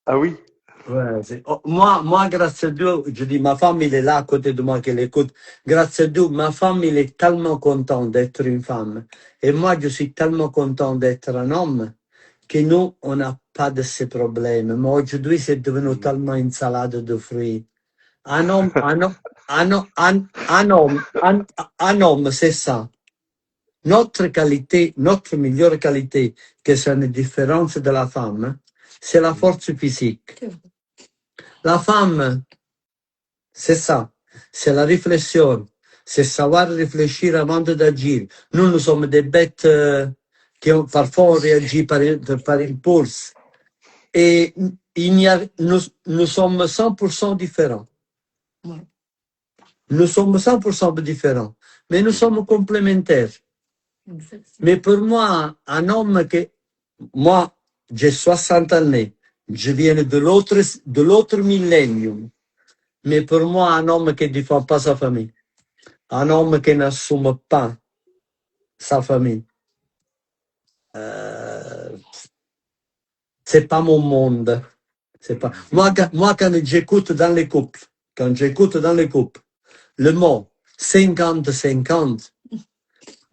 Ah oui? Ouais, moi, grâce à Dieu, je dis, ma femme, il est là à côté de moi qui l'écoute. Grâce à Dieu, ma femme, il est tellement content d'être une femme. Et moi, je suis tellement content d'être un homme que nous, on n'a pas de ces problèmes. Mais aujourd'hui, c'est devenu Hmm. tellement une salade de fruits. Un homme, un homme, c'est ça. Notre qualité, notre meilleure qualité, que c'est une différence de la femme, c'est la force physique. La femme, c'est ça. C'est la réflexion. C'est savoir réfléchir avant d'agir. Nous sommes des bêtes parfois on réagit par impulse. Et nous sommes 100% différents. Nous sommes 100% différents. Mais nous sommes complémentaires. Mais pour moi, un homme moi, j'ai 60 ans. Je viens de l'autre millénium. Mais pour moi, un homme qui ne défend pas sa famille, un homme qui n'assume pas sa famille, c'est pas mon monde. C'est pas. Moi, quand j'écoute dans les couples, le mot 50-50,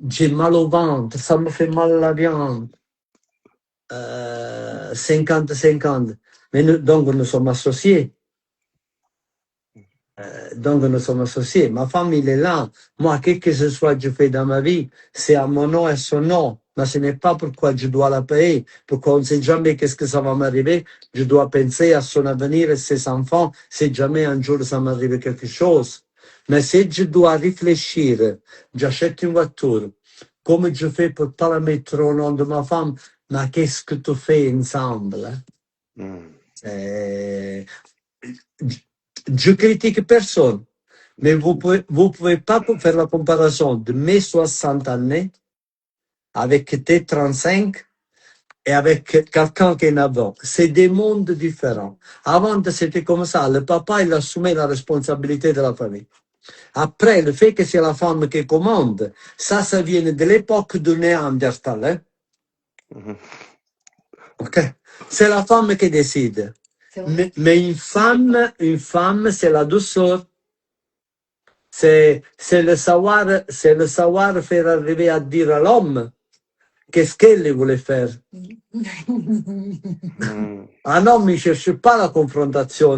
j'ai mal au ventre, ça me fait mal la viande. 50-50. Mais donc, nous sommes associés. Donc, nous sommes associés. Ma femme, il est là. Moi, quel que ce soit que je fais dans ma vie, c'est à mon nom et à son nom. Mais ce n'est pas pourquoi je dois la payer. Pourquoi on ne sait jamais qu'est-ce que ça va m'arriver. Je dois penser à son avenir et ses enfants. Si jamais un jour ça m'arrive quelque chose. Mais si je dois réfléchir, j'achète une voiture. Comme je fais pour pas la mettre au nom de ma femme, mais qu'est-ce que tu fais ensemble? Je critique personne, mais vous pouvez pas faire la comparaison de mes 60 années avec tes 35 et avec quelqu'un qui est avant. C'est des mondes différents. Avant, c'était comme ça. Le papa, il assumait la responsabilité de la famille. Après, le fait que c'est la femme qui commande, ça vient de l'époque du Néandertal. Hein? Okay. C'est la femme qui décide. Mais une femme, c'est la douceur. C'est le savoir faire arriver à dire à l'homme qu'est-ce qu'elle voulait faire. Un homme ne cherche pas la confrontation.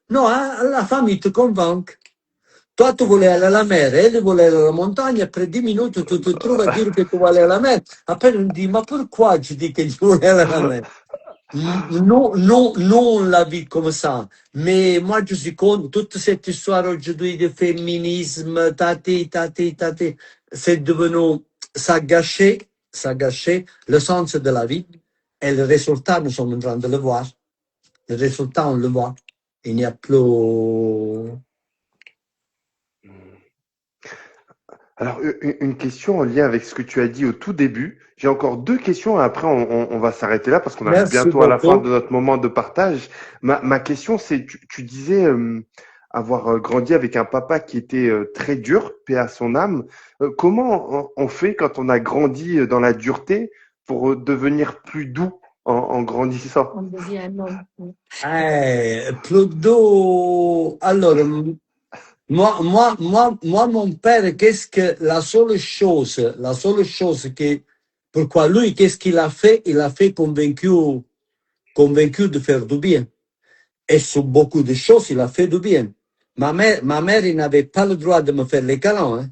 Non, la femme, il te convainc. Toi, tu voulais aller à la mer, elle voulait aller à la montagne, après 10 minutes, tu te trouves à dire que tu voulais aller à la mer. Après, on dit, mais pourquoi je dis que je voulais aller à la mer? Non, non, non, on l'a vu comme ça. Mais moi, je suis contre toute cette histoire aujourd'hui de féminisme, c'est devenu, ça a gâché ça a gâché le sens de la vie. Et le résultat, nous sommes en train de le voir. Le résultat, on le voit. Il n'y a plus... Alors, une question en lien avec ce que tu as dit au tout début. J'ai encore deux questions et après on va s'arrêter là parce qu'on arrive Merci bientôt à la fin beaucoup. de notre moment de partage. Ma question, c'est, tu disais avoir grandi avec un papa qui était très dur, paix à son âme. Comment on fait quand on a grandi dans la dureté pour devenir plus doux en grandissant? Pluto, allora, moi, mon père, qu'est-ce que la seule chose que, pourquoi lui, qu'est-ce qu'il a fait? Il a fait convaincu de faire du bien. Et sur beaucoup de choses, il a fait du bien. Ma mère, il n'avait pas le droit de me faire les câlins, hein,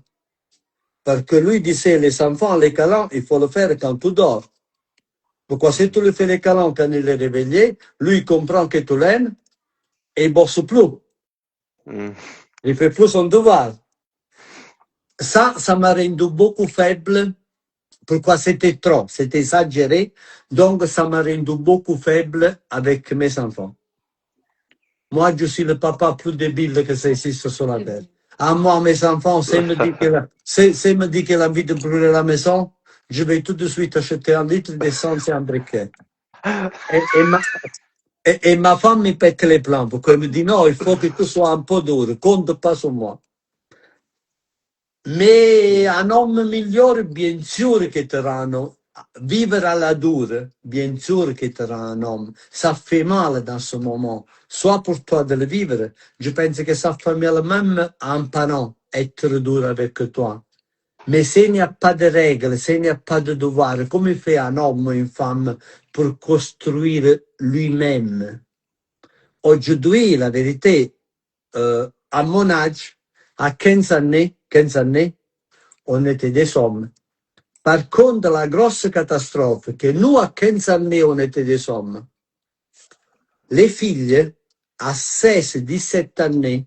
parce que lui disait, les enfants, les câlins, il faut le faire quand tu dors. Pourquoi si tu lui fais les câlins quand il est réveillé, lui, il comprend que tu l'aimes et il bosse plus. Hmm. Il fait plus son devoir. Ça m'a rendu beaucoup faible. Pourquoi c'était trop, c'était exagéré. Donc, ça m'a rendu beaucoup faible avec mes enfants. Moi, je suis le papa plus débile que ça existe sur la terre. À moi, mes enfants, c'est me dit qu'il a envie de brûler la maison, je vais tout de suite acheter un litre d'essence et un briquet. Et ma femme me pète les plans, parce qu'elle me dit non, il faut que tu sois un peu dur, compte pas sur moi. Mais un homme migliore, bien sûr che te rend vivere alla dure, bien sûr que te rend un homme. Ça fait mal dans ce moment, soit pour toi de le vivre. Je pense que ça fait mal même à un parent être dur avec toi. Mais s'il n'y a pas de règles, s'il n'y a pas de devoir, comment fait un homme ou une femme pour construire lui-même? Aujourd'hui, la vérité, à mon âge, à 15 années, on était des hommes. Par contre, la grosse catastrophe, que nous à 15 années, on était des hommes, les filles, à 16-17 années,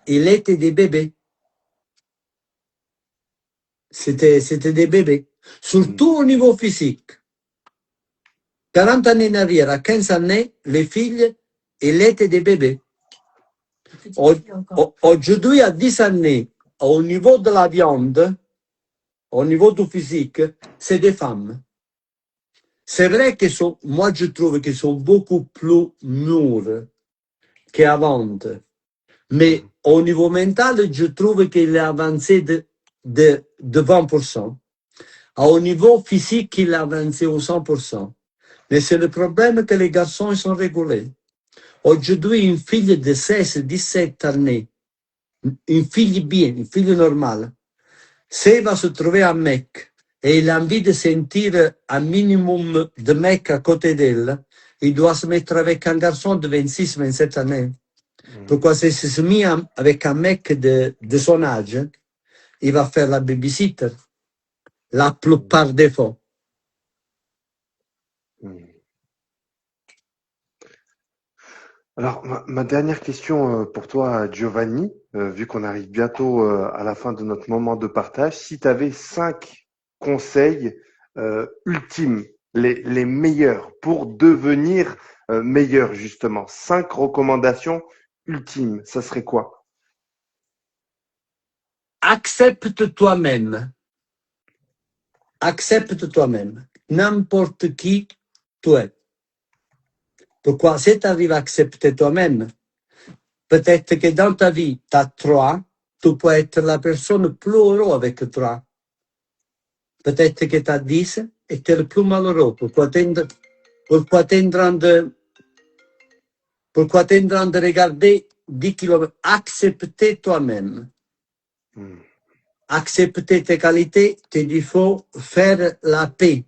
ils étaient des bébés. C'était des bébés. Surtout au niveau physique. 40 années en arrière, à 15 années, les filles, ils étaient des bébés. Aujourd'hui, à 10 années, au niveau de la viande, au niveau du physique, c'est des femmes. C'est vrai que moi je trouve qu'ils sont beaucoup plus mûrs qu'avant. Mais au niveau mental, je trouve qu'il est avancé de 20%. Au niveau physique, il est avancé au 100%. Mais c'est le problème que les garçons ils sont régulés. Aujourd'hui, une fille de 16-17 années, une fille bien, une fille normale, s'il va se trouver un mec et il a envie de sentir un minimum de mec à côté d'elle, il doit se mettre avec un garçon de 26-27 années. Pourquoi s'il se met avec un mec de son âge, il va faire la babysitter, la plupart des fois. Alors, ma dernière question pour toi, Giovanni, vu qu'on arrive bientôt à la fin de notre moment de partage, si tu avais 5 conseils ultimes, les meilleurs pour devenir meilleur, justement, 5 recommandations ultimes, ça serait quoi? Accepte toi-même. Accepte toi-même. N'importe qui tu es. Pourquoi si tu arrives à accepter toi-même, peut-être que dans ta vie, tu as 3, tu peux être la personne plus heureuse avec 3. Peut-être que tu as 10 et tu es le plus malheureux. Pourquoi tu es en train de regarder 10 km? Accepter toi-même. Accepter tes qualités, il faut faire la paix.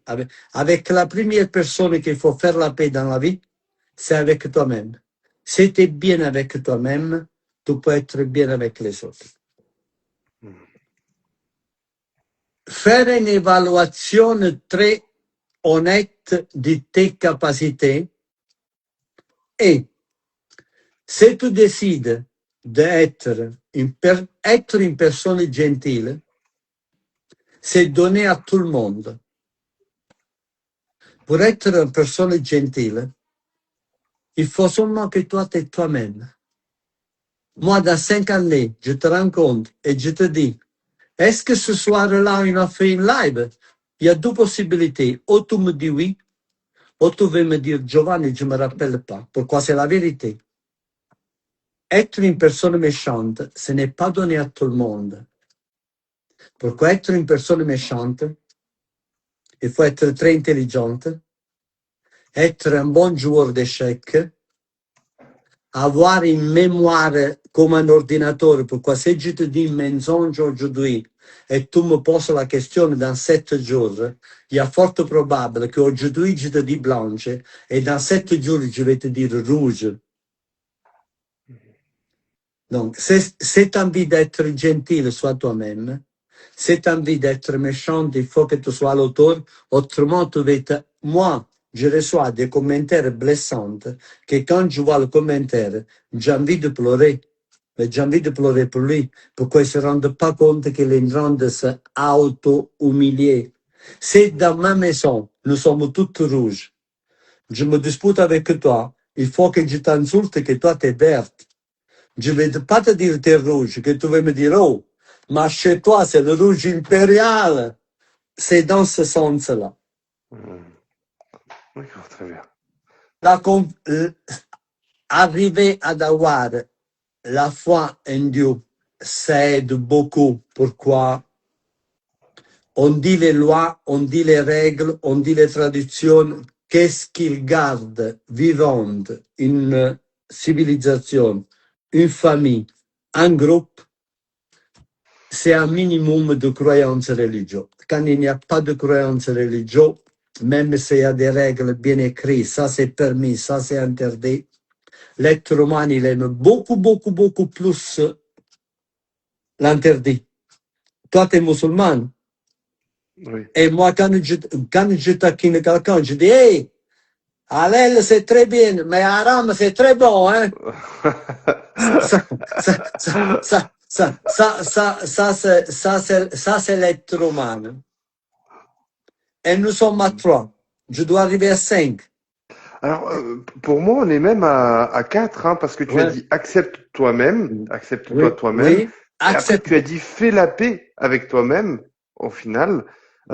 Avec la première personne qu'il faut faire la paix dans la vie, c'est avec toi-même. Si tu es bien avec toi-même, tu peux être bien avec les autres. Faire une évaluation très honnête de tes capacités et si tu décides d'être être une personne gentile, c'est donner à tout le monde. Pour être une personne gentile, il faut seulement que toi, tu es toi-même. Moi, dans 5 années, je te rencontre et je te dis, est-ce que ce soir-là, on a fait une live? Il y a deux possibilités. Ou tu me dis oui, ou tu veux me dire Giovanni, je ne me rappelle pas. Pourquoi c'est la vérité. Être une personne méchante, ce n'est pas donné à tout le monde. Pourquoi être une personne méchante, il faut être très intelligente, être un bon joueur d'échecs, avoir une mémoire comme un ordinateur. Pourquoi si je te dis mensonge aujourd'hui et tu me poses la question dans 7 jours, il y a fort probable qu'aujourd'hui je te dis blanche et dans 7 jours je vais te dire rouge. Donc, si tu as envie d'être gentil, sois toi-même. Si tu as envie d'être méchant, il faut que tu sois l'auteur. Autrement, tu vas être... Moi, je reçois des commentaires blessants que quand je vois le commentaire, j'ai envie de pleurer. Mais j'ai envie de pleurer pour lui. Pourquoi il ne se rend pas compte qu'il est en train de se auto-humilier. Si dans ma maison, nous sommes toutes rouges, je me dispute avec toi, il faut que je t'insulte que toi, tu es verte. Je ne vais pas te dire t'es rouge, que tu vas me dire, oh, mais chez toi, c'est le rouge impérial. C'est dans ce sens-là. D'accord, très bien. Arriver à avoir la foi en Dieu, ça aide beaucoup. Pourquoi? On dit les lois, on dit les règles, on dit les traditions. Qu'est-ce qu'ils gardent vivante une civilisation, une famille, un groupe? C'est un minimum de croyances religieuses. Quand il n'y a pas de croyances religieuses, même s'il y a des règles bien écrites, ça c'est permis, ça c'est interdit, l'être humain, il aime beaucoup, beaucoup, beaucoup plus l'interdit. Toi, tu es musulman. Oui. Et moi, quand je taquine quelqu'un, je dis, hey, halal, c'est très bien, mais haram, c'est très bon, hein. Ça, c'est l'être humain. Et nous sommes à 3. Je dois arriver à 5. Alors, pour moi, on est même à 4, hein, parce que tu as Ouais. dit accepte toi-même, accepte-toi Oui, toi-même. oui. Et après, Accepte. tu as dit fais la paix avec toi-même, au final.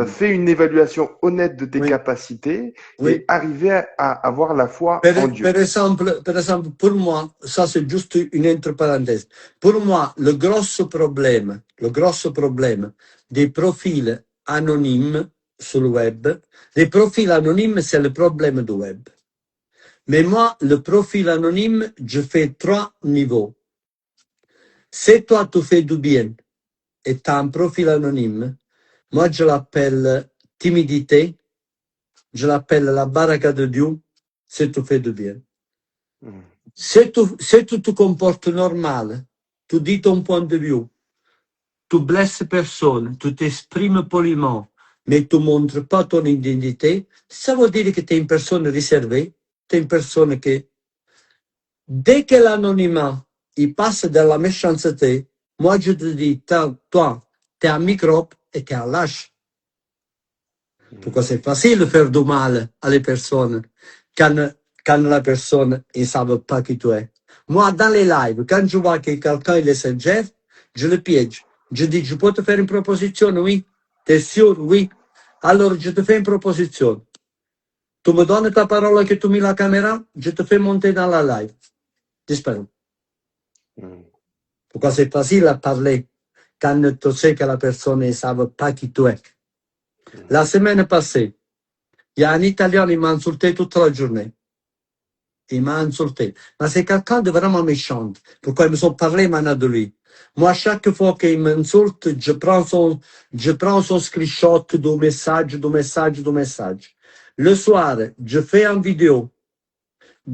Fais une évaluation honnête de tes Oui. capacités Oui. et arriver à avoir la foi en Dieu. Par exemple, pour moi, ça c'est juste une entre parenthèse. Pour moi, le gros problème des profils anonymes sur le web, les profils anonymes, c'est le problème du web. Mais moi, le profil anonyme, je fais 3 niveaux. Si toi, tu fais du bien et tu as un profil anonyme, moi, je l'appelle timidité, je l'appelle la baraka de Dieu, si tu fais du bien. Si tu te comportes normal, tu dis ton point de vue, tu blesses personne, tu t'exprimes poliment, mais tu ne montres pas ton identité, ça veut dire que tu es une personne réservée, tu es une personne qui, dès que l'anonymat il passe dans la méchanceté, moi je te dis, toi, tu es un microbe et tu es un lâche. Pourquoi c'est facile de faire du mal à les personnes quand la personne ne savent pas qui tu es. Moi, dans les lives, quand je vois que quelqu'un est sincère, je le piège. Je dis, je peux te faire une proposition, oui. T'es sûr, oui. Alors, je te fais une proposition. Tu me donnes ta parole que tu mets la caméra, je te fais monter dans la live. Disparu. Pourquoi c'est facile à parler quand tu sais que la personne ne savent pas qui tu es. La semaine passée, il y a un Italien qui m'a insulté toute la journée. Il m'a insulté. Mais c'est quelqu'un de vraiment méchant. Pourquoi ils me sont parlé maintenant de lui. Moi, chaque fois qu'il m'insulte, je prends son screenshot du message. Le soir, je fais une vidéo.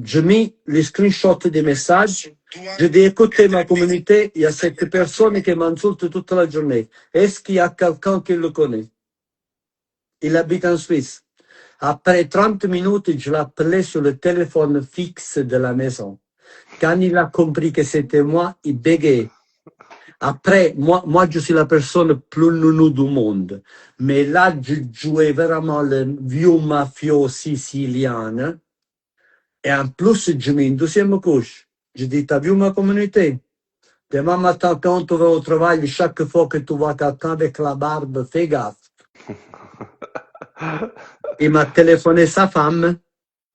Je mets les screenshots des messages. Je dis, écoutez ma communauté, il y a cette personne qui m'insulte toute la journée. Est-ce qu'il y a quelqu'un qui le connaît? Il habite en Suisse. Après 30 minutes, je l'appelais sur le téléphone fixe de la maison. Quand il a compris que c'était moi, il bégayait. Après, moi, je suis la personne plus nounou du monde. Mais là, je jouais vraiment le vieux mafieux sicilien. Et en plus, je mets une deuxième couche. Je dis, t'as vu ma communauté? Demain matin, quand tu vas au travail, chaque fois que tu vois quelqu'un avec la barbe, fais gaffe. Il m'a téléphoné sa femme.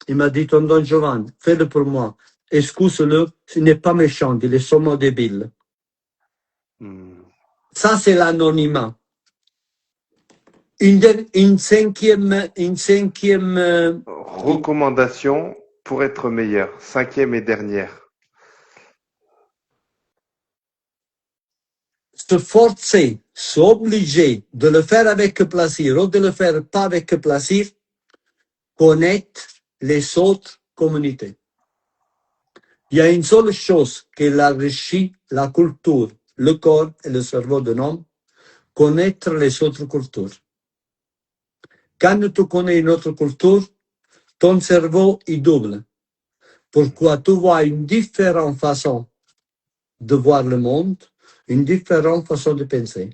Il m'a dit, tonton Giovanni, fais-le pour moi. Excuse-le, ce n'est pas méchant, il est seulement débile. Ça, c'est l'anonymat. Une cinquième Recommandation pour être meilleur. 5e et dernière. se forcer, s'obliger de le faire avec plaisir ou de le faire pas avec plaisir, connaître les autres communautés. Il y a une seule chose qui enrichit la culture, le corps et le cerveau de l'homme, connaître les autres cultures. Quand tu connais une autre culture, ton cerveau il double. Pourquoi tu vois une différente façon de voir le monde, une différente façon de penser.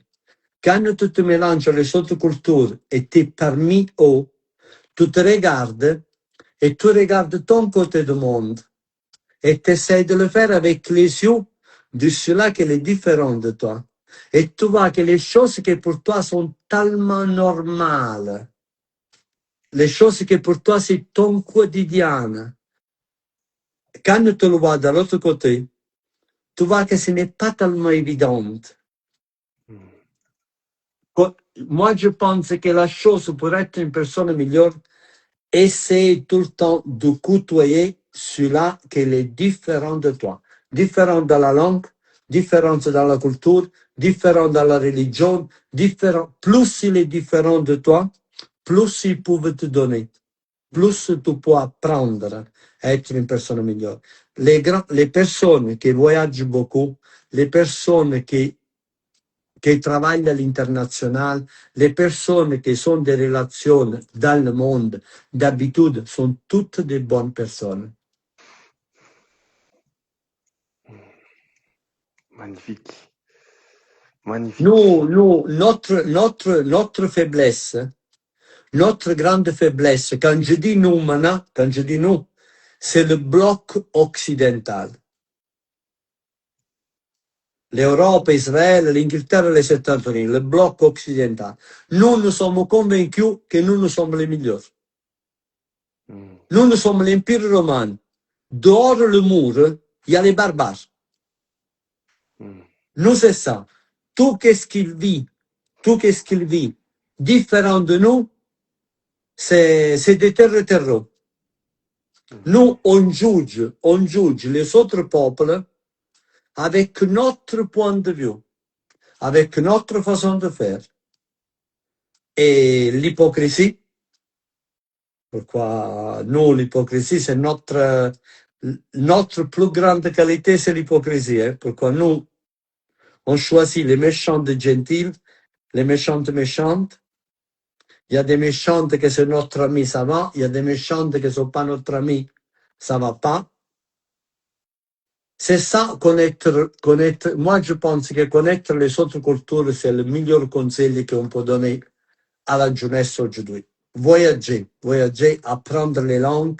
Quand tu te mélanges les autres cultures et tu es parmi eux, tu te regardes et tu regardes ton côté du monde et tu essaies de le faire avec les yeux de celui qui est différent de toi. Et tu vois que les choses qui pour toi sont tellement normales, les choses qui pour toi c'est ton quotidien, quand tu le vois de l'autre côté, tu vois que ce n'est pas tellement évident. Moi, je pense que la chose pour être une personne meilleure, essaie tout le temps de côtoyer celui qui est différent de toi. Différent dans la langue, différent dans la culture, différent dans la religion, différent. Plus il est différent de toi, plus il peut te donner. Plus tu peux apprendre à être une personne meilleure. Les personnes qui voyagent beaucoup, les personnes qui travaillent à l'international, les personnes qui sont des relations dans le monde, d'habitude, sont toutes des bonnes personnes. Magnifique. Magnifique. Nous, notre faiblesse, notre grande faiblesse, quand je dis nous maintenant, quand je dis nous, c'est le bloc occidental. L'Europe, Israël, l'Inghilterra et les États-Unis, le bloc occidental. Nous sommes convaincus que nous sommes les meilleurs. Nous sommes l'Empire romain. Dehors le mur, il y a les barbares. Nous, c'est ça. Tout ce qu'il vit, différent de nous, c'est des terreaux. Nous, on juge les autres peuples avec notre point de vue, avec notre façon de faire. Et l'hypocrisie, pourquoi nous, l'hypocrisie, c'est notre plus grande qualité, c'est l'hypocrisie. Pourquoi nous, on choisit les méchants de gentils, les méchantes méchantes. Il y a des méchantes que c'est notre ami, ça va. Il y a des méchantes qui ne sont pas notre ami, ça va pas. C'est ça, connaître. Moi, je pense que connaître les autres cultures, c'est le meilleur conseil qu'on peut donner à la jeunesse aujourd'hui. Voyager, apprendre les langues.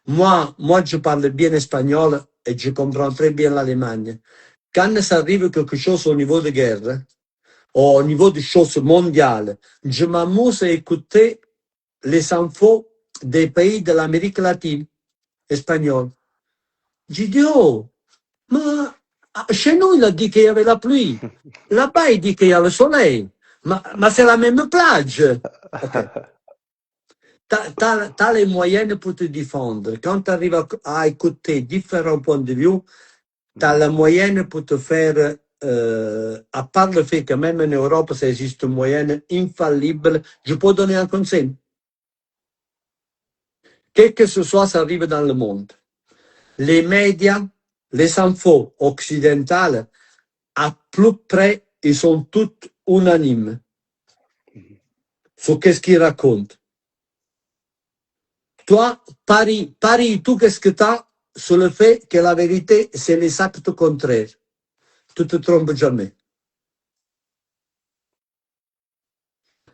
Moi, je parle bien espagnol et je comprends très bien l'Allemagne. Quand ça arrive quelque chose au niveau de guerre, au niveau de choses mondiales, je m'amuse à écouter les infos des pays de l'Amérique latine, espagnol. J'ai dit, oh, mais chez nous, il a dit qu'il y avait la pluie. Là-bas, il dit qu'il y a le soleil. Mais c'est la même plage. Okay. T'as les moyens pour te défendre. Quand tu arrives à écouter différents points de vue, t'as la moyenne pour te faire, à part le fait que même en Europe, ça existe une moyenne infaillible, je peux donner un conseil. Quel que ce soit, ça arrive dans le monde. Les médias, les infos occidentales, à plus près, ils sont toutes unanimes sur qu'est-ce qu'ils racontent. Toi, parie tout ce que tu as sur le fait que la vérité, c'est l'exact contraire. Tu te trompes jamais.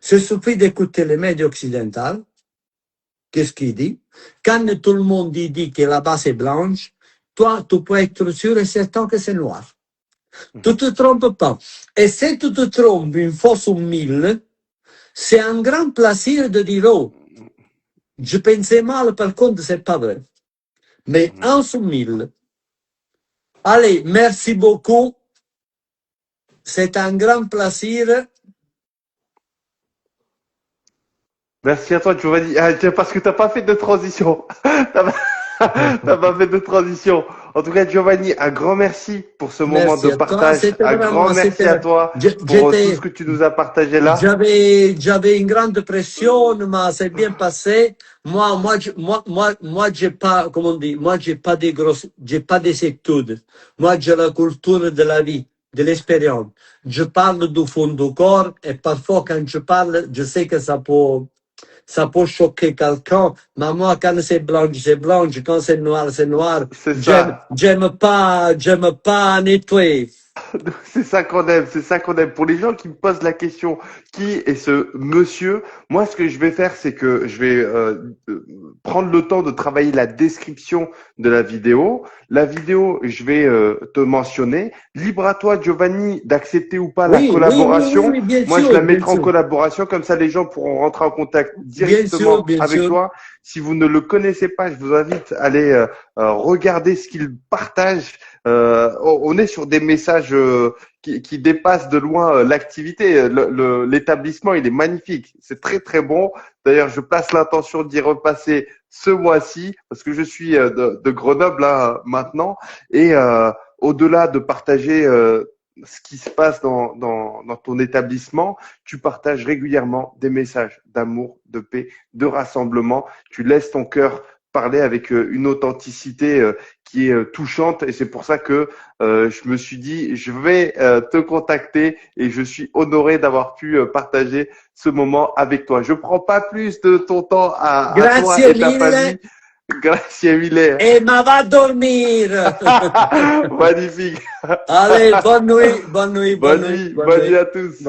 Il suffit d'écouter les médias occidentaux. Qu'est-ce qu'il dit? Quand tout le monde dit que la base est blanche, toi, tu peux être sûr et certain que c'est noir. Tu ne te trompes pas. Et si tu te trompes une fois sur 1000, c'est un grand plaisir de dire, oh, je pensais mal, par contre, c'est pas vrai. Mais 1 sur 1000. Allez, merci beaucoup. C'est un grand plaisir. Merci à toi, Giovanni. Ah, tiens, parce que t'as pas fait de transition. T'as pas fait de transition. En tout cas, Giovanni, un grand merci pour ce moment Merci de à toi. partage. C'était Un vraiment, grand merci à toi pour tout ce que tu nous as partagé là. j'avais une grande pression, mais c'est bien passé. Moi, j'ai pas, comment on dit, moi, j'ai pas des études. Moi, j'ai la culture de la vie, de l'expérience. Je parle du fond du corps et parfois quand je parle, je sais que ça peut choquer quelqu'un, mais moi, quand c'est blanche, quand c'est noir. C'est ça. J'aime pas nettoyer. C'est ça qu'on aime, c'est ça qu'on aime. Pour les gens qui me posent la question, qui est ce monsieur? Moi, ce que je vais faire, c'est que je vais prendre le temps de travailler la description de la vidéo. La vidéo, je vais te mentionner. Libre à toi, Giovanni, d'accepter ou pas la collaboration. Bien Moi, sûr, je la mettrai en sûr. collaboration, comme ça les gens pourront rentrer en contact directement Bien avec sûr. toi. Si vous ne le connaissez pas, je vous invite à aller regarder ce qu'il partage. On est sur des messages qui dépassent de loin l'activité. L'établissement, il est magnifique. C'est très, très bon. D'ailleurs, je place l'intention d'y repasser ce mois-ci parce que je suis de Grenoble là, maintenant. Et au-delà de partager ce qui se passe dans ton établissement, tu partages régulièrement des messages d'amour, de paix, de rassemblement. Tu laisses ton cœur parler avec une authenticité qui est touchante et c'est pour ça que je me suis dit je vais te contacter et je suis honoré d'avoir pu partager ce moment avec toi. Je prends pas plus de ton temps à toi et ta famille. Grazie mille. Et ma va dormir. Magnifique. Allez, bonne nuit. Bonne nuit à tous.